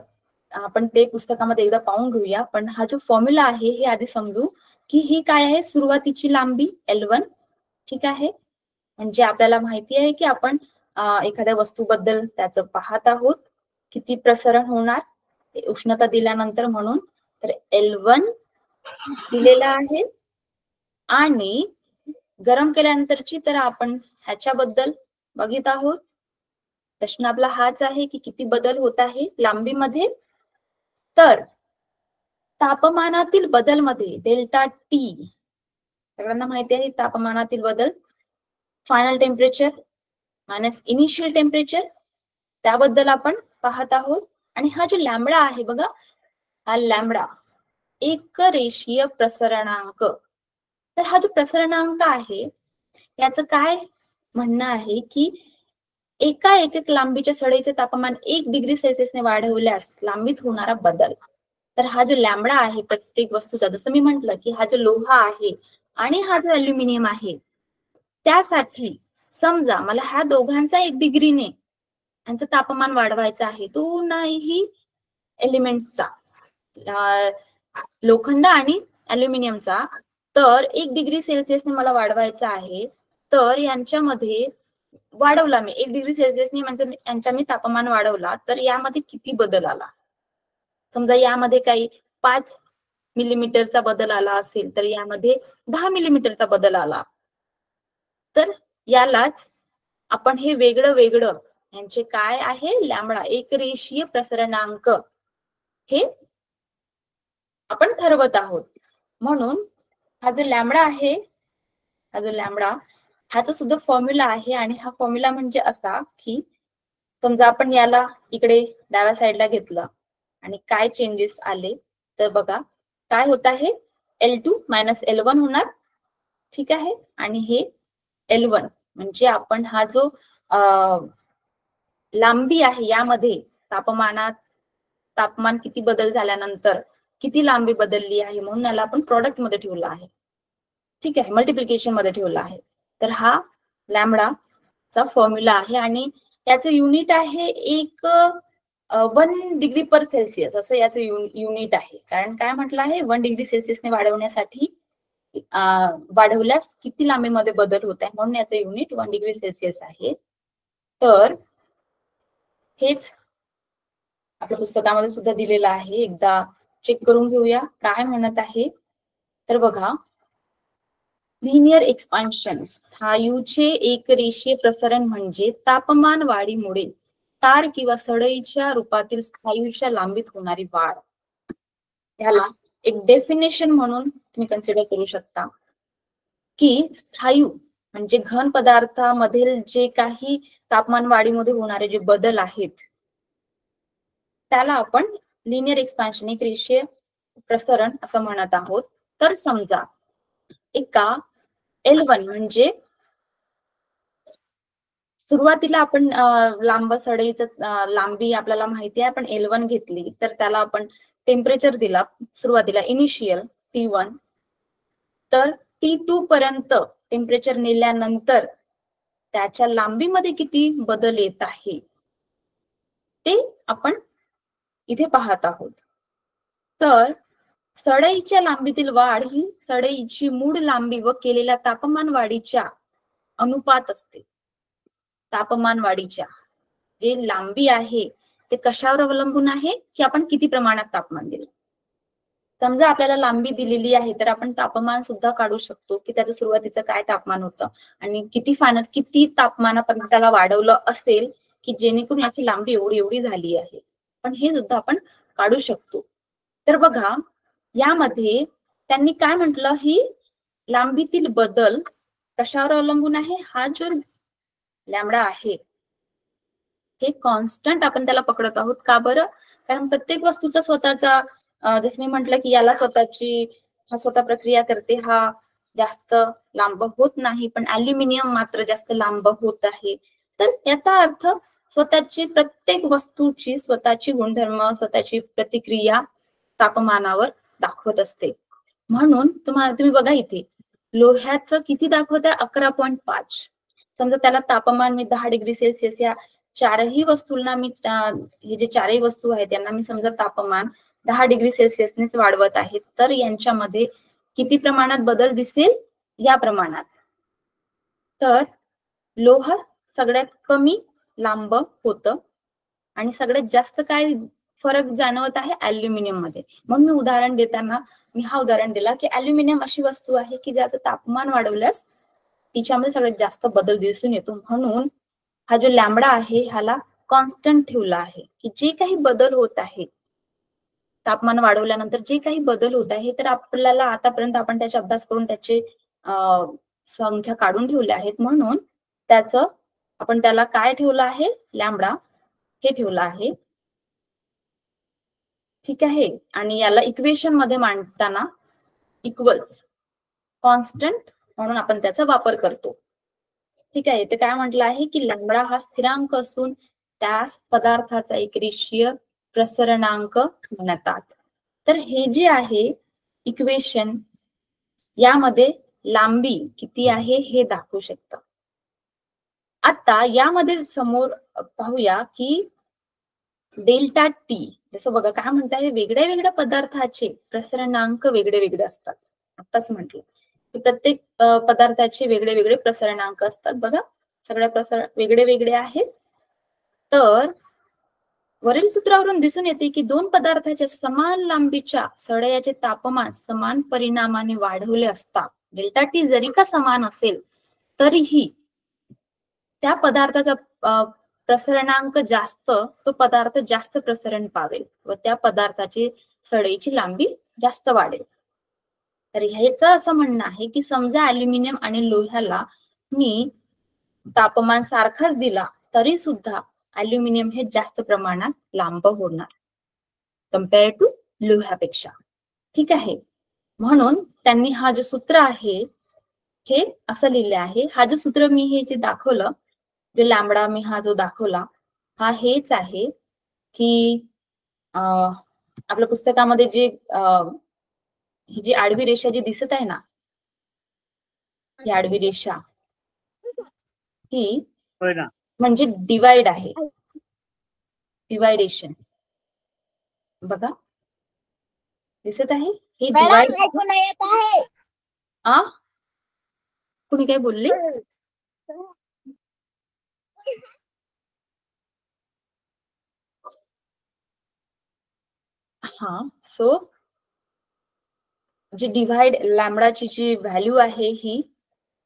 आपण ते पुस्तकामध्ये एकदा पाहून घेऊया. पण हा जो फॉर्म्युला आहे हे आधी समजू की ही काय आहे, सुरुवातीची लांबी L1. ठीक आहे, म्हणजे आपल्याला माहिती आहे की आपण एखाद्या वस्तूबद्दल त्याचं पाहत आहोत, किती प्रसरण होणार उष्णता दिल्यानंतर, म्हणून तर L1 दिलेला आहे. आणि गरम केल्यानंतरची तर आपण ह्याच्याबद्दल बघित आहोत. प्रश्न आपला हाच आहे की किती बदल होत आहे लांबीमध्ये. तर तापमानातील बदल मध्ये डेल्टा टी, सगळ्यांना माहिती आहे तापमानातील बदल, final temperature minus initial temperature, त्याबद्दल आपण पाहत आहोत. आणि हा जो लॅम्बडा आहे बघा, हा लॅम्बडा एक रेषीय प्रसरणांक. तर हा जो प्रसरणांक आहे याचं काय म्हणणं आहे की एका एक लांबीच्या सळईचे तापमान 1 डिग्री सेल्सिअसने वाढवल्यास लांबीत होणारा बदल. तर हा जो लॅम्बडा आहे प्रत्येक वस्तूचा, जसं मी म्हंटल की हा जो लोहा आहे आणि हा जो अल्युमिनियम आहे, त्यासाठी समजा मला ह्या दोघांचा 1 डिग्रीने यांचं तापमान वाढवायचं आहे, दोनही एलिमेंट्सचा, लोखंड आणि अल्युमिनियमचा, तर 1 डिग्री सेल्सिअसने मला वाढवायचं आहे. तर यांच्यामध्ये वाढवला मी 1 डिग्री सेल्सिअसने, म्हणजे यांच्या मी तापमान वाढवला, तर यामध्ये किती बदल आला. समजा यामध्ये काही 5 मिलीमीटरचा बदल आला असेल, तर यामध्ये 10 मिलीमीटरचा बदल आला, तर यालाच आपण हे वेगळं वेगळं यांचे काय आहे, लॅम्बडा एक रेषीय प्रसरणांक, हे आपण ठरवत आहोत. म्हणून हा जो लॅम्बडा आहे, हा जो लॅम्बडा, ह्याचा सुद्धा फॉर्म्युला आहे. आणि हा फॉर्म्युला म्हणजे असा की समजा आपण याला इकडे डाव्या साईडला घेतलं आणि काय चेंजेस आले, तर बघा काय होत आहे, L2 मायनस L1 होणार. ठीक आहे, आणि हे L1 म्हणजे आपण हा जो लांबी आहे यामध्ये तापमान किती बदल झाल्यानंतर किती लांबी बदलली आहे, म्हणून याला आपण प्रोडक्ट मध्ये ठेवला आहे. ठीक आहे, मल्टिप्लिकेशन मध्ये ठेवला आहे. तर हा लॅम्बडा चा फॉर्म्युला आहे आणि याचं युनिट आहे 1 डिग्री पर सेल्सिअस, असं याचं युनिट आहे. कारण काय म्हटलं आहे, 1 डिग्री सेल्सिअसने वाढवण्यासाठी वाढवल्यास किती लांबीमध्ये बदल होत आहे, म्हणून याचं युनिट 1 डिग्री सेल्सिअस आहे. तर हेच आपल्या पुस्तकामध्ये सुद्धा दिलेलं आहे, एकदा चेक करून घेऊया काय म्हणत आहे. तर बघा, लिनियर एक्सपान्शन, स्थायूचे एकरेषीय प्रसरण म्हणजे तापमान वाढीमुळे तार किंवा सळईच्या रूपातील स्थायूच्या लांबीत होणारी वाढ. ह्याला एक डेफिनेशन म्हणून तुम्ही कन्सिडर करू शकता की स्थायू म्हणजे घन पदार्थामधील जे काही तापमान वाढीमध्ये होणारे जे बदल आहेत, त्याला आपण लिनियर एक्सपान्शन, एक रेषीय प्रसरण असं म्हणत आहोत. तर समजा एका L1 म्हणजे सुरुवातीला आपण लांब सळईचं लांबी आपल्याला माहिती आहे, आपण L1 घेतली, तर त्याला आपण टेम्परेचर दिला सुरुवातीला इनिशियल T1, तर T2 पर्यंत टेम्परेचर नेल्यानंतर त्याच्या लांबीमध्ये किती बदल येत आहे ते आपण इथे पाहत आहोत. तर सळईच्या लांबीतील वाढ ही सळईची मूळ लांबी व केलेल्या तापमान वाढीच्या अनुपात असते. तापमान वाढीच्या जे लांबी आहे ते कशावर अवलंबून आहे की आपण किती प्रमाणात तापमान दिलं. समजा आपल्याला लांबी दिलेली आहे, तर आपण तापमान सुद्धा काढू शकतो की त्याचं सुरुवातीचं काय तापमान होतं आणि किती तापमानापर्यंत त्याला वाढवलं असेल की जेणेकरून याची लांबी एवढी एवढी झाली आहे. पण हे सुद्धा आपण काढू शकतो. तर बघा, यामध्ये त्यांनी काय म्हटलं, ही लांबीतील बदल कशावर अवलंबून आहे, हा जो लॅम्बडा आहे हे कॉन्स्टंट आपण त्याला पकडत आहोत. का बरं? कारण प्रत्येक वस्तूचा स्वतःचा, जसं मी म्हटलं की याला स्वतःची, हा स्वतः प्रक्रिया करते, हा जास्त लांब होत नाही, पण अल्युमिनियम मात्र जास्त लांब होत आहे. तर याचा अर्थ स्वतःची, प्रत्येक वस्तूची स्वतःची गुणधर्म, स्वतःची प्रतिक्रिया तापमानावर दाखवत असते. म्हणून तुम्ही बघा इथे लोह्याचं किती दाखवत आहे, 11.5. समजा त्याला तापमान मी 10 डिग्री सेल्सिअस, या चारही वस्तूंना मी, हे जे चारही वस्तू आहेत त्यांना मी समजा तापमान 10 डिग्री सेल्सिअसनेच वाढवत आहे, तर यांच्यामध्ये किती प्रमाणात बदल दिसेल, या प्रमाणात. तर लोह सगळ्यात कमी लांब होतं आणि सगळ्यात जास्त काय फरक जाणवत आहे, अल्युमिनियम मध्ये. म्हणून मी उदाहरण देताना मी हा उदाहरण दिला की अल्युमिनियम अशी वस्तू आहे की ज्याचं तापमान वाढवल्यास तिच्यामध्ये सगळ्यात जास्त बदल दिसून येतो. म्हणून हा जो लॅम्बडा आहे ह्याला कॉन्स्टंट ठेवला आहे, की जे काही बदल होत आहे तापमान वाढवल्यानंतर जे काही बदल होत आहे, तर आपल्याला आतापर्यंत आपण त्याचा अभ्यास करून त्याचे संख्या काढून ठेवल्या आहेत. म्हणून त्याचं आपण त्याला काय ठेवलं आहे, लॅम्बडा हे ठेवलं आहे. ठीक आहे. आणि याला इक्वेशन मध्ये मांडताना इक्वल्स कॉन्स्टंट म्हणून आपण त्याचा वापर करतो. ठीक आहे. ते काय म्हटलं आहे की लॅम्बडा हा स्थिरांक असून त्यास पदार्थाचा एक रेषीय प्रसरणांक म्हणतात. तर हे जे आहे इक्वेशन, यामध्ये लांबी किती आहे हे दाखवू शकतं. आता यामध्ये समोर पाहूया की डेल्टा टी, जसं बघा काय म्हणता, हे वेगळ्या वेगळ्या पदार्थाचे प्रसरणांक वेगळे वेगळे असतात. आताच म्हटलं की प्रत्येक पदार्थाचे वेगळे वेगळे प्रसरणांक असतात. बघा सगळ्या वेगळे वेगळे आहेत. तर वरील सूत्रावरून दिसून येते की दोन पदार्थाच्या समान लांबीच्या सळयाचे तापमान समान परिणामाने वाढवले असता डेल्टा टी जरी का समान असेल तरीही त्या पदार्थाचा प्रसरणांक जास्त, तो पदार्थ जास्त प्रसरण पावेल व त्या पदार्थाची सळईची लांबी जास्त वाढेल. तर ह्याचं असं म्हणणं आहे की समजा अल्युमिनियम आणि लोह्याला मी तापमान सारखाच दिला तरी सुद्धा अल्युमिनियम हे जास्त प्रमाणात लांब होणार कम्पेअर टू लोह्यापेक्षा. ठीक आहे. म्हणून त्यांनी हा जो सूत्र आहे हे असं लिहिले आहे. हा जो सूत्र मी हे जे दाखवलं, जे लॅम्बडा मी हा जो दाखवला, हा हेच आहे की आपल्या पुस्तकामध्ये जे ही जी आडवी रेषा जी दिसत आहे ना, ही आडवी रेषा ही म्हणजे डिवाइड आहे, डिवायडेशन. बघा दिसत आहे हे डिवाइड. कुणी काय बोलले? हा. सो जी डिवाइड लॅम्बडाची जी व्हॅल्यू आहे ही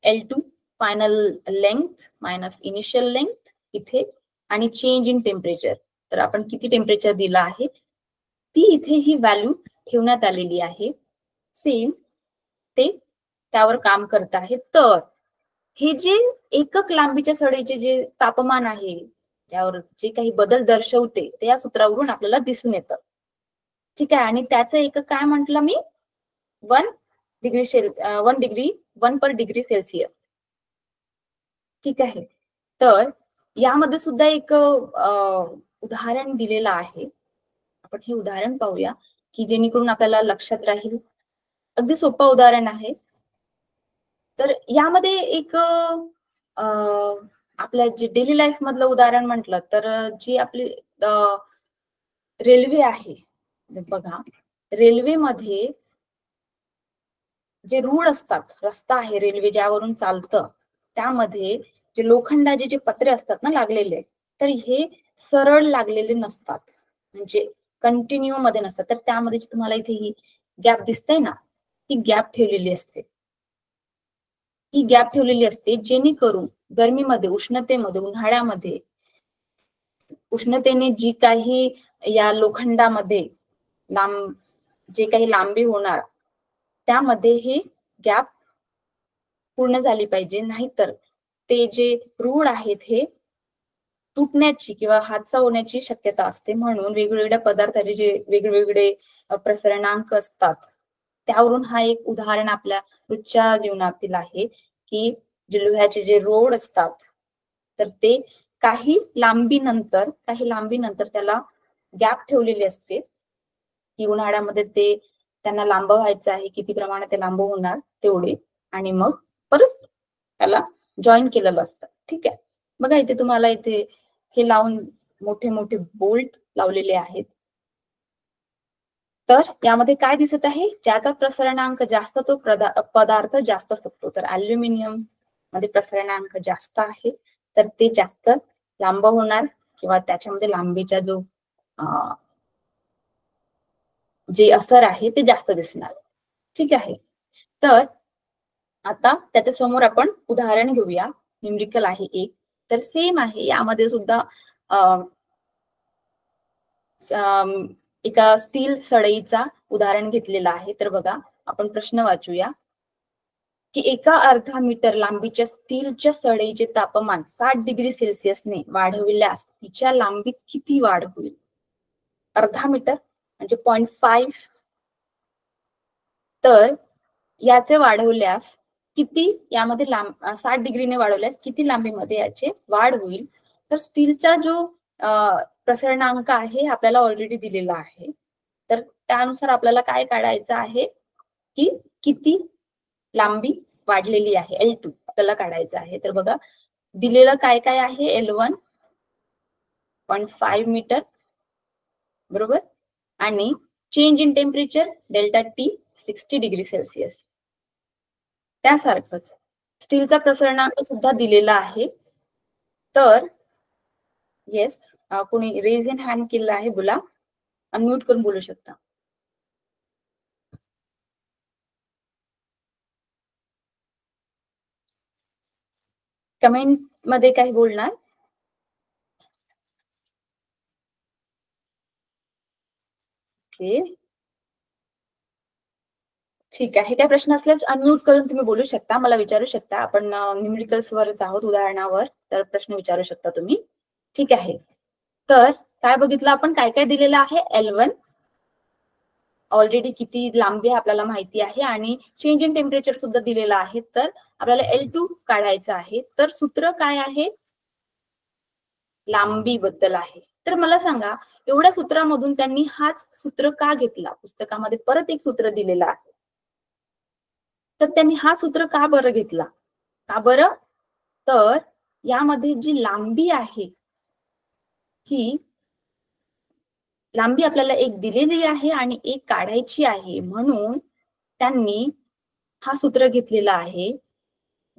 L2 final length minus initial length इथे, आणि चेंज इन टेम्परेचर. तर आपण किती टेम्परेचर दिलं आहे ती इथे ही व्हॅल्यू ठेवण्यात आलेली आहे. सेम ते त्यावर काम करत आहे. तर हे जे एकक लांबीच्या सळईचे जे तापमान आहे त्यावर जे काही बदल दर्शवते ते या सूत्रावरून आपल्याला दिसून येतं. ठीक आहे. आणि त्याचं एकक काय म्हटलं मी, 1 पर डिग्री सेल्सिअस. ठीक आहे. तर यामध्ये सुद्धा एक उदाहरण दिलेलं आहे. आपण हे उदाहरण पाहूया की जेणेकरून आपल्याला लक्षात राहील. अगदी सोपं उदाहरण आहे. तर यामध्ये एक आपल्या जे डेली लाईफ मधलं उदाहरण म्हटलं तर जी आपली रेल्वे आहे, बघा रेल्वेमध्ये जे रूळ असतात, रस्ता आहे रेल्वे ज्यावरून चालतं, त्यामध्ये जे लोखंडाचे जे पत्रे असतात ना लागलेले, तर हे सरळ लागलेले नसतात, म्हणजे कंटिन्यू मध्ये नसतात. तर त्यामध्ये तुम्हाला इथे ही गॅप दिसते ना, ही गॅप ठेवलेली असते. ही गॅप ठेवलेली असते जेणेकरून गरमीमध्ये, उष्णतेमध्ये, उन्हाळ्यामध्ये उष्णतेने जी काही या लोखंडामध्ये जे काही लांबी होणार त्यामध्ये हे गॅप पूर्ण झाली पाहिजे, नाहीतर ते जे रूळ आहेत हे तुटण्याची किंवा हादसा होण्याची शक्यता असते. म्हणून वेगवेगळ्या पदार्थाचे जे वेगवेगळे प्रसरणांक असतात त्यावरून हा एक उदाहरण आपल्या रोजच्या जीवनातील आहे की जे लोह्याचे जे रोड असतात तर ते काही लांबीनंतर त्याला गॅप ठेवलेले असते की उन्हाळ्यामध्ये ते त्यांना लांब व्हायचं आहे, किती प्रमाणात ते लांब होणार तेवढे, आणि मग परत त्याला जॉईन केलेलं असतं. ठीक आहे, बघा इथे तुम्हाला इथे हे लावून मोठे मोठे बोल्ट लावलेले आहेत. तर यामध्ये काय दिसत आहे, ज्याचा प्रसरणांक जास्त तो पदार्थ जास्त फुगतो. तर अल्युमिनियम मध्ये प्रसरणांक जास्त आहे तर ते जास्त लांब होणार किंवा त्याच्यामध्ये लांबीचा जो जे असर आहे ते जास्त दिसणार. ठीक आहे, तर आता त्याच्या समोर आपण उदाहरण घेऊया. न्यूमेरिकल आहे एक, तर सेम आहे, यामध्ये सुद्धा एका स्टील सळईचा उदाहरण घेतलेला आहे. तर बघा आपण प्रश्न वाचूया की एका अर्धा मीटर लांबीच्या स्टीलच्या सळईचे तापमान 60 डिग्री सेल्सिअसने वाढविल्यास तिच्या लांबीत किती वाढ होईल? अर्धा मीटर म्हणजे 0.5, तर याचे वाढवल्यास किती, यामध्ये 60 डिग्रीने वाढवल्यास किती लांबीमध्ये याचे वाढ होईल? तर स्टीलचा जो प्रसरणांक आहे आपल्याला ऑलरेडी दिलेला आहे, तर त्यानुसार आपल्याला काय काढायचं आहे की किती लांबी वाढलेली आहे, L2 आपल्याला काढायचं आहे. तर बघा दिलेलं काय काय आहे, L1 0.5 मीटर बरोबर, आणि change in temperature delta T 60 degree Celsius. त्यासारखंच स्टीलचा प्रसरणांक सुद्धा दिलेला आहे. तर येस, कोणी रेज इन हँड केलं आहे, बोला, अनम्यूट करून बोलू शकता. कमेंट मध्ये काही बोलणार? ओके, ठीक आहे, काय प्रश्न असल्यास अनम्यूट करून तुम्ही बोलू शकता, मला विचारू शकता. आपण न्यूमेरिकल्स वरच आहोत, उदाहरणावर, तर प्रश्न विचारू शकता तुम्ही. ठीक आहे, तर काय बघितलं आपण, काय काय दिलेलं आहे, L1 ऑलरेडी किती लांबी आहे आपल्याला माहिती आहे, आणि चेंज इन टेम्परेचर सुद्धा दिलेलं आहे. तर आपल्याला L2 काढायचं आहे. तर सूत्र काय आहे, लांबी बद्दल आहे. तर मला सांगा, एवढ्या सूत्रामधून त्यांनी हाच सूत्र का घेतला? पुस्तकामध्ये परत एक सूत्र दिलेलं आहे, तर त्यांनी हा सूत्र का बरं घेतला, का बरं? तर यामध्ये जी लांबी आहे ही लांबी आपल्याला एक दिलेली आहे आणि एक काढायची आहे, म्हणून त्यांनी हा सूत्र घेतलेला आहे.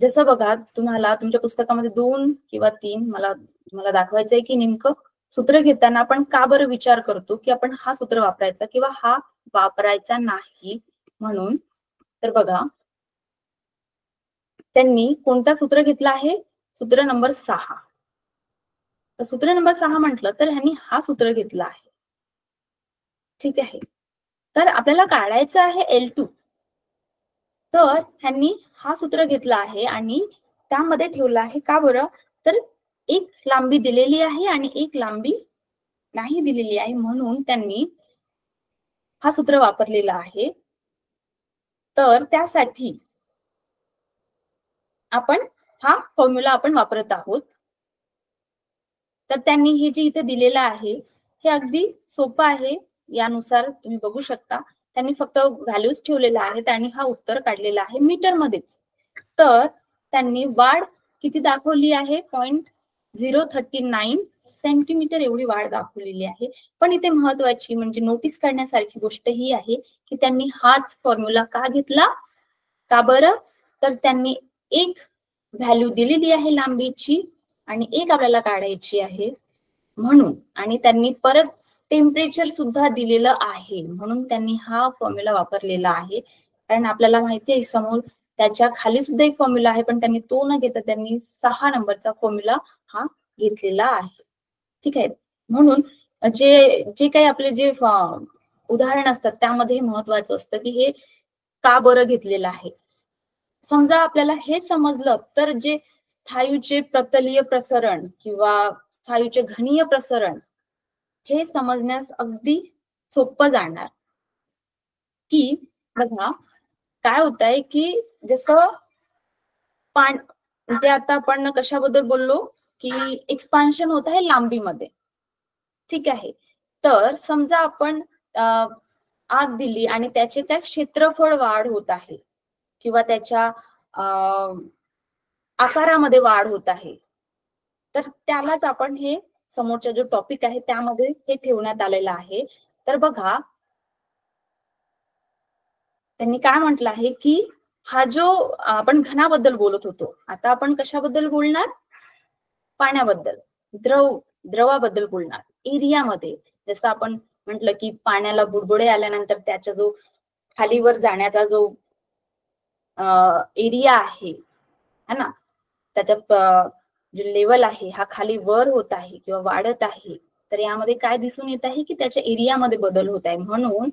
जसं बघा, तुम्हाला तुमच्या पुस्तकामध्ये 2 किंवा 3 मला दाखवायचं आहे की नेमकं सूत्र घेताना आपण का बरं विचार करतो की आपण हा सूत्र वापरायचा किंवा हा वापरायचा नाही म्हणून. तर बघा त्यांनी कोणता सूत्र घेतला आहे, सूत्र नंबर 6. तर सूत्र नंबर 6 म्हटलं तर ह्यांनी हा सूत्र घेतला आहे. ठीक आहे, तर आपल्याला काढायचं आहे L2, तर ह्यांनी हा सूत्र घेतला आहे आणि त्यामध्ये ठेवला आहे. का बरं? तर एक लांबी दिलेली आहे आणि एक लांबी नाही दिलेली आहे, म्हणून त्यांनी हा सूत्र वापरलेला आहे. तर त्यासाठी आपण हा फॉर्म्युला आपण वापरत आहोत. तर त्यांनी हे जे इथे दिलेलं आहे हे अगदी सोपं आहे, यानुसार तुम्ही बघू शकता. त्यांनी फक्त व्हॅल्यूज ठेवलेल्या आहेत आणि हा उत्तर काढलेला आहे मीटर मध्येच. तर त्यांनी वाढ किती दाखवली आहे, 0.039 सेंटीमीटर एवढी वाढ दाखवलेली आहे. पण इथे महत्वाची म्हणजे नोटीस करण्यासारखी गोष्ट ही आहे की त्यांनी हाच फॉर्म्युला का घेतला, का बरं? तर त्यांनी एक व्हॅल्यू दिलेली आहे लांबीची आणि एक आपल्याला काढायची आहे म्हणून, आणि त्यांनी परत टेम्परेचर सुद्धा दिलेलं आहे म्हणून त्यांनी हा फॉर्म्युला वापरलेला आहे. कारण आपल्याला माहिती आहे समोर त्याच्या खाली सुद्धा एक फॉर्म्युला आहे, पण त्यांनी तो न घेता त्यांनी 6 नंबरचा फॉर्म्युला हा घेतलेला आहे. ठीक आहे, म्हणून जे जे काही आपले जे उदाहरण असतात त्यामध्ये महत्वाचं असतं की हे का बरं घेतलेलं आहे. समजा आपल्याला हे समजलं तर जे स्थायूचे प्रतलीय प्रसरण किंवा स्थायूचे घनीय प्रसरण हे समजण्यास अगदी सोपं जाणार. की बघा काय होत आहे की जसं म्हणजे आता आपण कशाबद्दल बोललो की एक्सपान्शन होत आहे लांबीमध्ये. ठीक आहे. तर समजा आपण आग दिली आणि त्याचे काय क्षेत्रफळ वाढ होत आहे किंवा त्याच्या आकारामध्ये वाढ होत आहे, तर त्यालाच आपण हे समोरचा जो टॉपिक आहे त्यामध्ये हे ठेवण्यात आलेलं आहे. तर बघा त्यांनी काय म्हटलं आहे की हा जो आपण घनाबद्दल बोलत होतो, आता आपण कशाबद्दल बोलणार? पाण्याबद्दल, द्रवाबद्दल बोलणार. एरियामध्ये जसं आपण म्हटलं की पाण्याला बुडबुडे आल्यानंतर त्याचा जो खालीवर जाण्याचा जो एरिया आहे है ना, त्याच्या जो लेवल आहे हा खाली वर होत आहे किंवा वाढत आहे, तर यामध्ये काय दिसून येत आहे की त्याच्या एरियामध्ये बदल होत आहे. म्हणून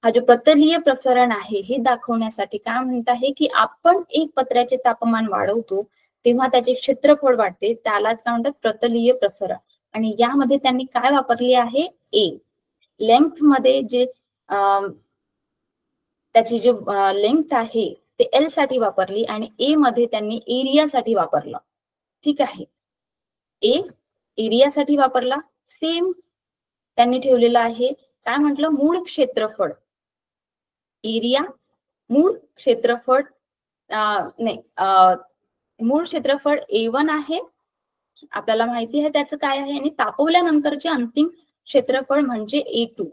हा जो प्रतलीय प्रसरण आहे हे दाखवण्यासाठी काय म्हणत आहे की आपण एक पत्र्याचे तापमान वाढवतो तेव्हा त्याचे क्षेत्रफळ वाढते, त्यालाच काय म्हणतात? प्रतलीय प्रसरण. आणि यामध्ये त्यांनी काय वापरले आहे? ए. लेंथ मध्ये जे त्याची जी लेंथ आहे ते एल साठी वापरली आणि ए मध्ये त्यांनी एरियासाठी वापरलं. ठीक आहे. ए एरियासाठी वापरला. सेम त्यांनी ठेवलेलं आहे काय म्हटलं? मूळ क्षेत्रफळ. एरिया मूळ क्षेत्रफळ नाही मूळ क्षेत्रफळ A1 आहे, आपल्याला माहिती आहे त्याचं काय आहे, आणि तापवल्यानंतरचे अंतिम क्षेत्रफळ म्हणजे A2.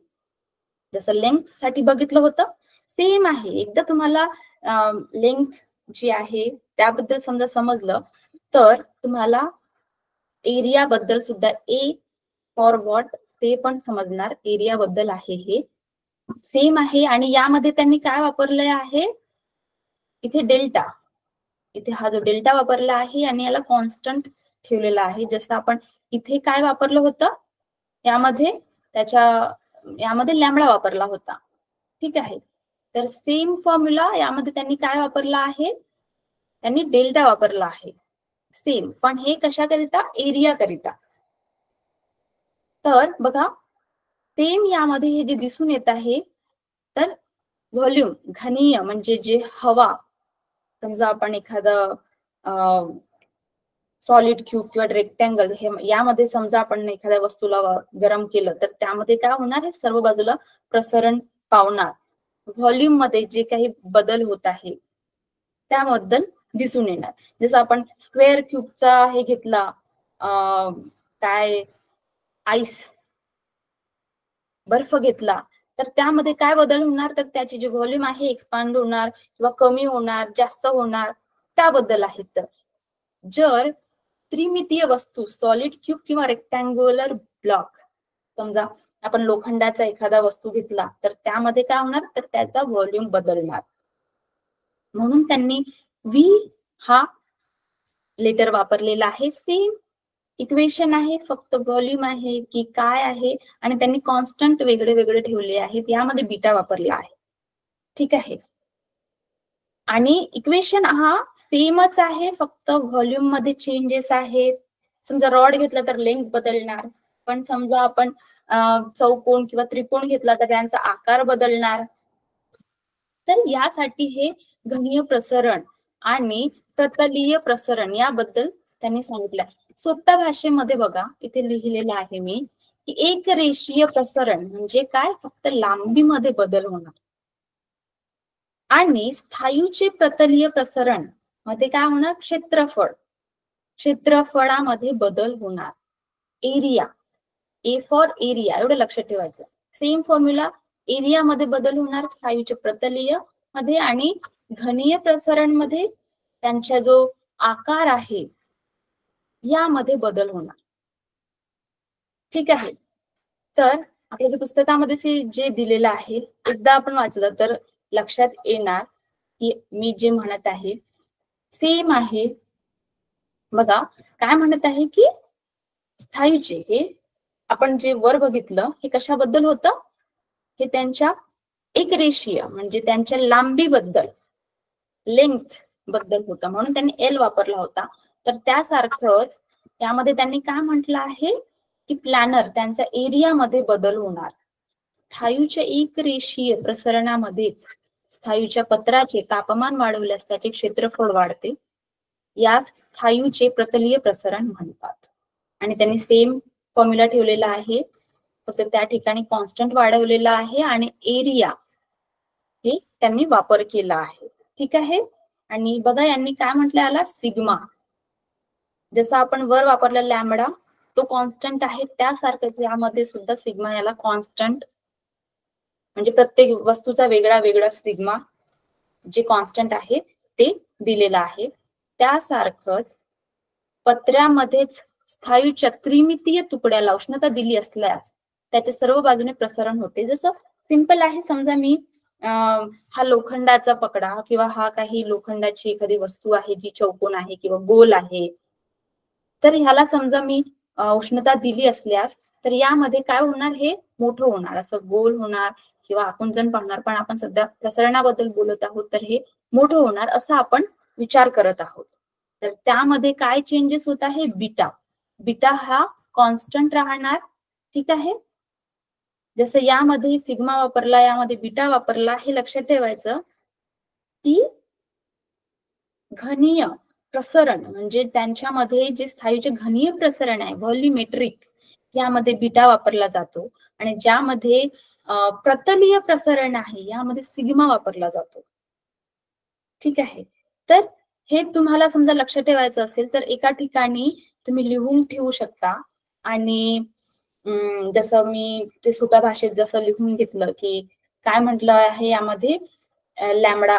जसं लेंथ साठी बघितलं होतं सेम आहे. एकदा तुम्हाला लेंथ जी आहे त्याबद्दल समजा समजलं तर तुम्हाला एरिया बद्दल सुद्धा ए फॉर व्हॉट ते पण समजणार. एरिया बद्दल आहे हे सेम आहे. आणि यामध्ये त्यांनी काय वापरलं आहे? इथे डेल्टा, इथे हा जो डेल्टा वापरला आहे आणि याला कॉन्स्टंट ठेवलेला आहे. जसं आपण इथे काय वापरलं होतं यामध्ये, यामध्ये लॅम्बडा वापरला होता. ठीक आहे. तर सेम फॉर्म्युला यामध्ये त्यांनी काय वापरला आहे? त्यांनी डेल्टा वापरला आहे. सेम, पण हे कशाकरिता? एरिया करिता. तर बघा सेम यामध्ये हे जे दिसून येत आहे तर व्हॉल्यूम घनीय म्हणजे जे हवा, समजा आपण एखादं सॉलिड क्यूब किंवा रेक्टँगल हे यामध्ये समजा आपण एखाद्या वस्तूला गरम केलं तर त्यामध्ये काय होणार आहे? सर्व बाजूला प्रसरण पावणार. व्हॉल्यूम मध्ये जे काही बदल होत आहे त्याबद्दल दिसून येणार. जसं आपण स्क्वेअर क्यूबचा हे घेतला काय आईस बर्फ घेतला तर त्यामध्ये काय बदल होणार? तर त्याची जी व्हॉल्यूम आहे एक्सपांड होणार किंवा कमी होणार, जास्त होणार, त्याबद्दल आहे. तर जर त्रिमितीय वस्तू सॉलिड क्यूब किंवा रेक्टँग्युलर ब्लॉक, समजा आपण लोखंडाचा एखादा वस्तू घेतला तर त्यामध्ये काय होणार? तर त्याचा व्हॉल्यूम बदलणार. म्हणून त्यांनी व्ही हा लेटर वापरलेला आहे. सेम इक्वेशन आहे, फक्त व्हॉल्यूम आहे की काय आहे, आणि त्यांनी कॉन्स्टंट वेगळे वेगळे ठेवले आहेत. यामध्ये बीटा वापरला आहे. ठीक आहे. आणि इक्वेशन हा सेमच आहे, फक्त व्हॉल्यूम मध्ये चेंजेस आहेत. समजा रॉड घेतला तर लेंथ बदलणार, पण समजा आपण चौकोन किंवा त्रिकोण घेतला तर त्यांचा आकार बदलणार. तर यासाठी हे घनीय प्रसरण आणि प्रतलीय प्रसरण याबद्दल त्यांनी सांगितलं. सोप्या भाषेमध्ये बघा इथे लिहिलेलं आहे मी की एक रेषीय प्रसरण म्हणजे काय? फक्त लांबीमध्ये बदल होणार. आणि स्थायूचे प्रतलीय प्रसरण मध्ये काय होणार? क्षेत्रफळ, क्षेत्रफळामध्ये बदल होणार. एरिया, ए फॉर एरिया, एवढं लक्षात ठेवायचं. सेम फॉर्म्युला, एरिया मध्ये बदल होणार स्थायूचे प्रतलीय मध्ये, आणि घनीय प्रसरण मध्ये त्यांचा जो आकार आहे यामध्ये बदल होणार. ठीक आहे. तर आपल्या पुस्तकामध्ये जे दिलेलं आहे एकदा आपण वाचलं तर लक्षात येणार की मी जे म्हणत आहे सेम आहे. बघा काय म्हणत आहे की स्थायूचे, हे आपण जे वर बघितलं हे कशाबद्दल होतं? हे त्यांच्या एक रेषीय म्हणजे त्यांच्या लांबीबद्दल, लेंथ बद्दल होता, म्हणून त्यांनी एल वापरला होता. तर त्यासारखंच त्यामध्ये त्यांनी काय म्हटलं आहे की प्लॅनर त्यांच्या एरियामध्ये बदल होणार. स्थायूच्या एक रेषीय प्रसरणामध्येच स्थायूच्या पत्राचे तापमान वाढवल्यास त्याचे क्षेत्रफळ वाढते. यास स्थायूचे प्रतलीय प्रसरण म्हणतात. आणि त्यांनी सेम फॉर्म्युला ठेवलेला आहे, फक्त त्या ठिकाणी कॉन्स्टंट वाढवलेला आहे आणि एरिया हे त्यांनी वापर केला आहे. ठीक आहे. आणि बघा यांनी काय म्हटलं याला, सिग्मा. जसं आपण वर वापरला लॅम्बडा तो कॉन्स्टंट आहे, त्यासारखंच यामध्ये सुद्धा सिग्मा याला कॉन्स्टंट, म्हणजे प्रत्येक वस्तूचा वेगळा वेगळा सिग्मा जे कॉन्स्टंट आहे ते दिलेलं आहे. त्यासारखंच पत्र्यामध्येच स्थायूच्या त्रिमितीय तुकड्याला उष्णता दिली असल्यास त्याच्या सर्व बाजूने प्रसरण होते. जसं सिंपल आहे, समजा मी हा लोखंडाचा पकडा किंवा हा काही लोखंडाची एखादी वस्तू आहे जी चौकोन आहे किंवा गोल आहे, तर ह्याला समजा मी उष्णता दिली असल्यास तर यामध्ये काय होणार, हे मोठं होणार, असं गोल होणार किंवा आकुंचन पाहणार, पण आपण सध्या प्रसरणाबद्दल बोलत आहोत तर हे मोठं होणार असं आपण विचार करत आहोत. तर त्यामध्ये काय चेंजेस होत आहे, बीटा. बीटा हा कॉन्स्टंट राहणार. ठीक आहे. जसं यामध्ये सिग्मा वापरला, यामध्ये बीटा वापरला, हे लक्षात ठेवायचं की घनीय प्रसरण म्हणजे त्यांच्यामध्ये जे स्थायूचे घनीय प्रसरण आहे व्हॉल्युमेट्रिक, यामध्ये बीटा वापरला जातो. आणि ज्यामध्ये प्रतलीय प्रसरण आहे यामध्ये सिग्मा वापरला जातो. ठीक आहे. तर हे तुम्हाला समजा लक्षात ठेवायचं असेल तर एका ठिकाणी तुम्ही लिहून ठेवू शकता. आणि जसं मी ते सोप्या भाषेत जसं लिहून घेतलं की काय म्हटलं आहे यामध्ये, लॅम्बडा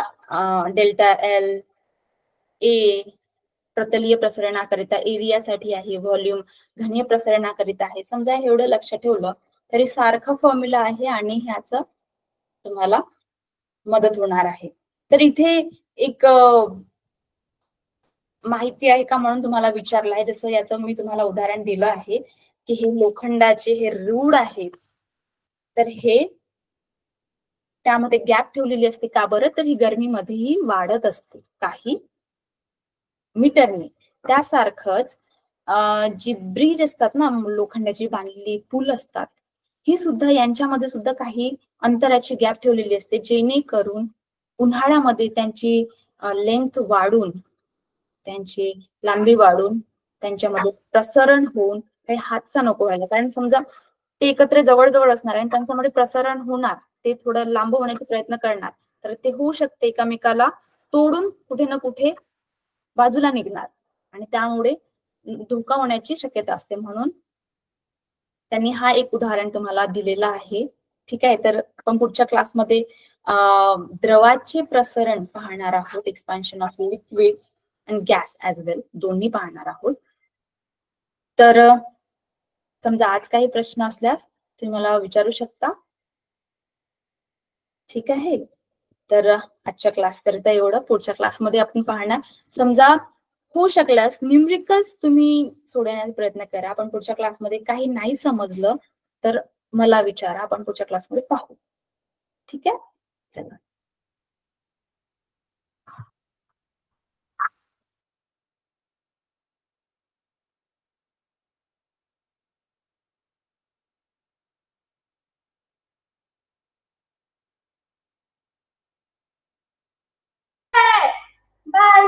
डेल्टा एल ए प्रतलीय प्रसरणाकरिता एरियासाठी आहे, व्हॉल्यूम घनीय प्रसरणाकरिता आहे. समजा एवढं लक्षात ठेवलं तरी सारखं फॉर्म्युला आहे आणि ह्याचं तुम्हाला मदत होणार आहे. तर इथे एक माहिती आहे का म्हणून तुम्हाला विचारलं आहे. जसं याचं मी तुम्हाला उदाहरण दिलं आहे की हे लोखंडाचे हे रूढ आहेत, तर हे त्यामध्ये गॅप ठेवलेली असते. का बरं, तर ही गरमीमध्येही वाढत असते काही मीटरने. त्यासारखंच जी ब्रिज असतात ना, लोखंडाची बांधलेली पूल असतात, ही सुद्धा यांच्यामध्ये सुद्धा काही अंतराची गॅप ठेवलेली असते, जेणेकरून उन्हाळ्यामध्ये त्यांची लेंथ वाढून, त्यांची लांबी वाढून त्यांच्यामध्ये प्रसरण होऊन काही हादसा नको व्हायला. कारण समजा ते एकत्र जवळ असणार आणि त्यांच्यामध्ये प्रसरण होणार, ते थोडं लांब होण्याचे प्रयत्न करणार, तर ते होऊ शकते एकमेकाला तोडून कुठे ना कुठे बाजूला निघणार आणि त्यामुळे धोका होण्याची शक्यता असते. म्हणून त्यांनी हा एक उदाहरण तुम्हाला दिलेला आहे. ठीक आहे. तर आपण पुढच्या क्लासमध्ये द्रवाचे प्रसरण पाहणार आहोत, expansion of liquids and gas as well, दोन्ही पाहणार आहोत. तर समजा आज काही प्रश्न असल्यास तुम्ही मला विचारू शकता. ठीक आहे. तर आजच्या क्लास करता एवढं. पुढच्या क्लासमध्ये आपण पाहणार, समजा होऊ शकल्यास न्यूमरिकल्स तुम्ही सोडवण्याचा प्रयत्न करा. आपण पुढच्या क्लासमध्ये काही नाही समजलं तर मला विचारा, आपण पुढच्या क्लासमध्ये पाहू. ठीक आहे. चला. बाय.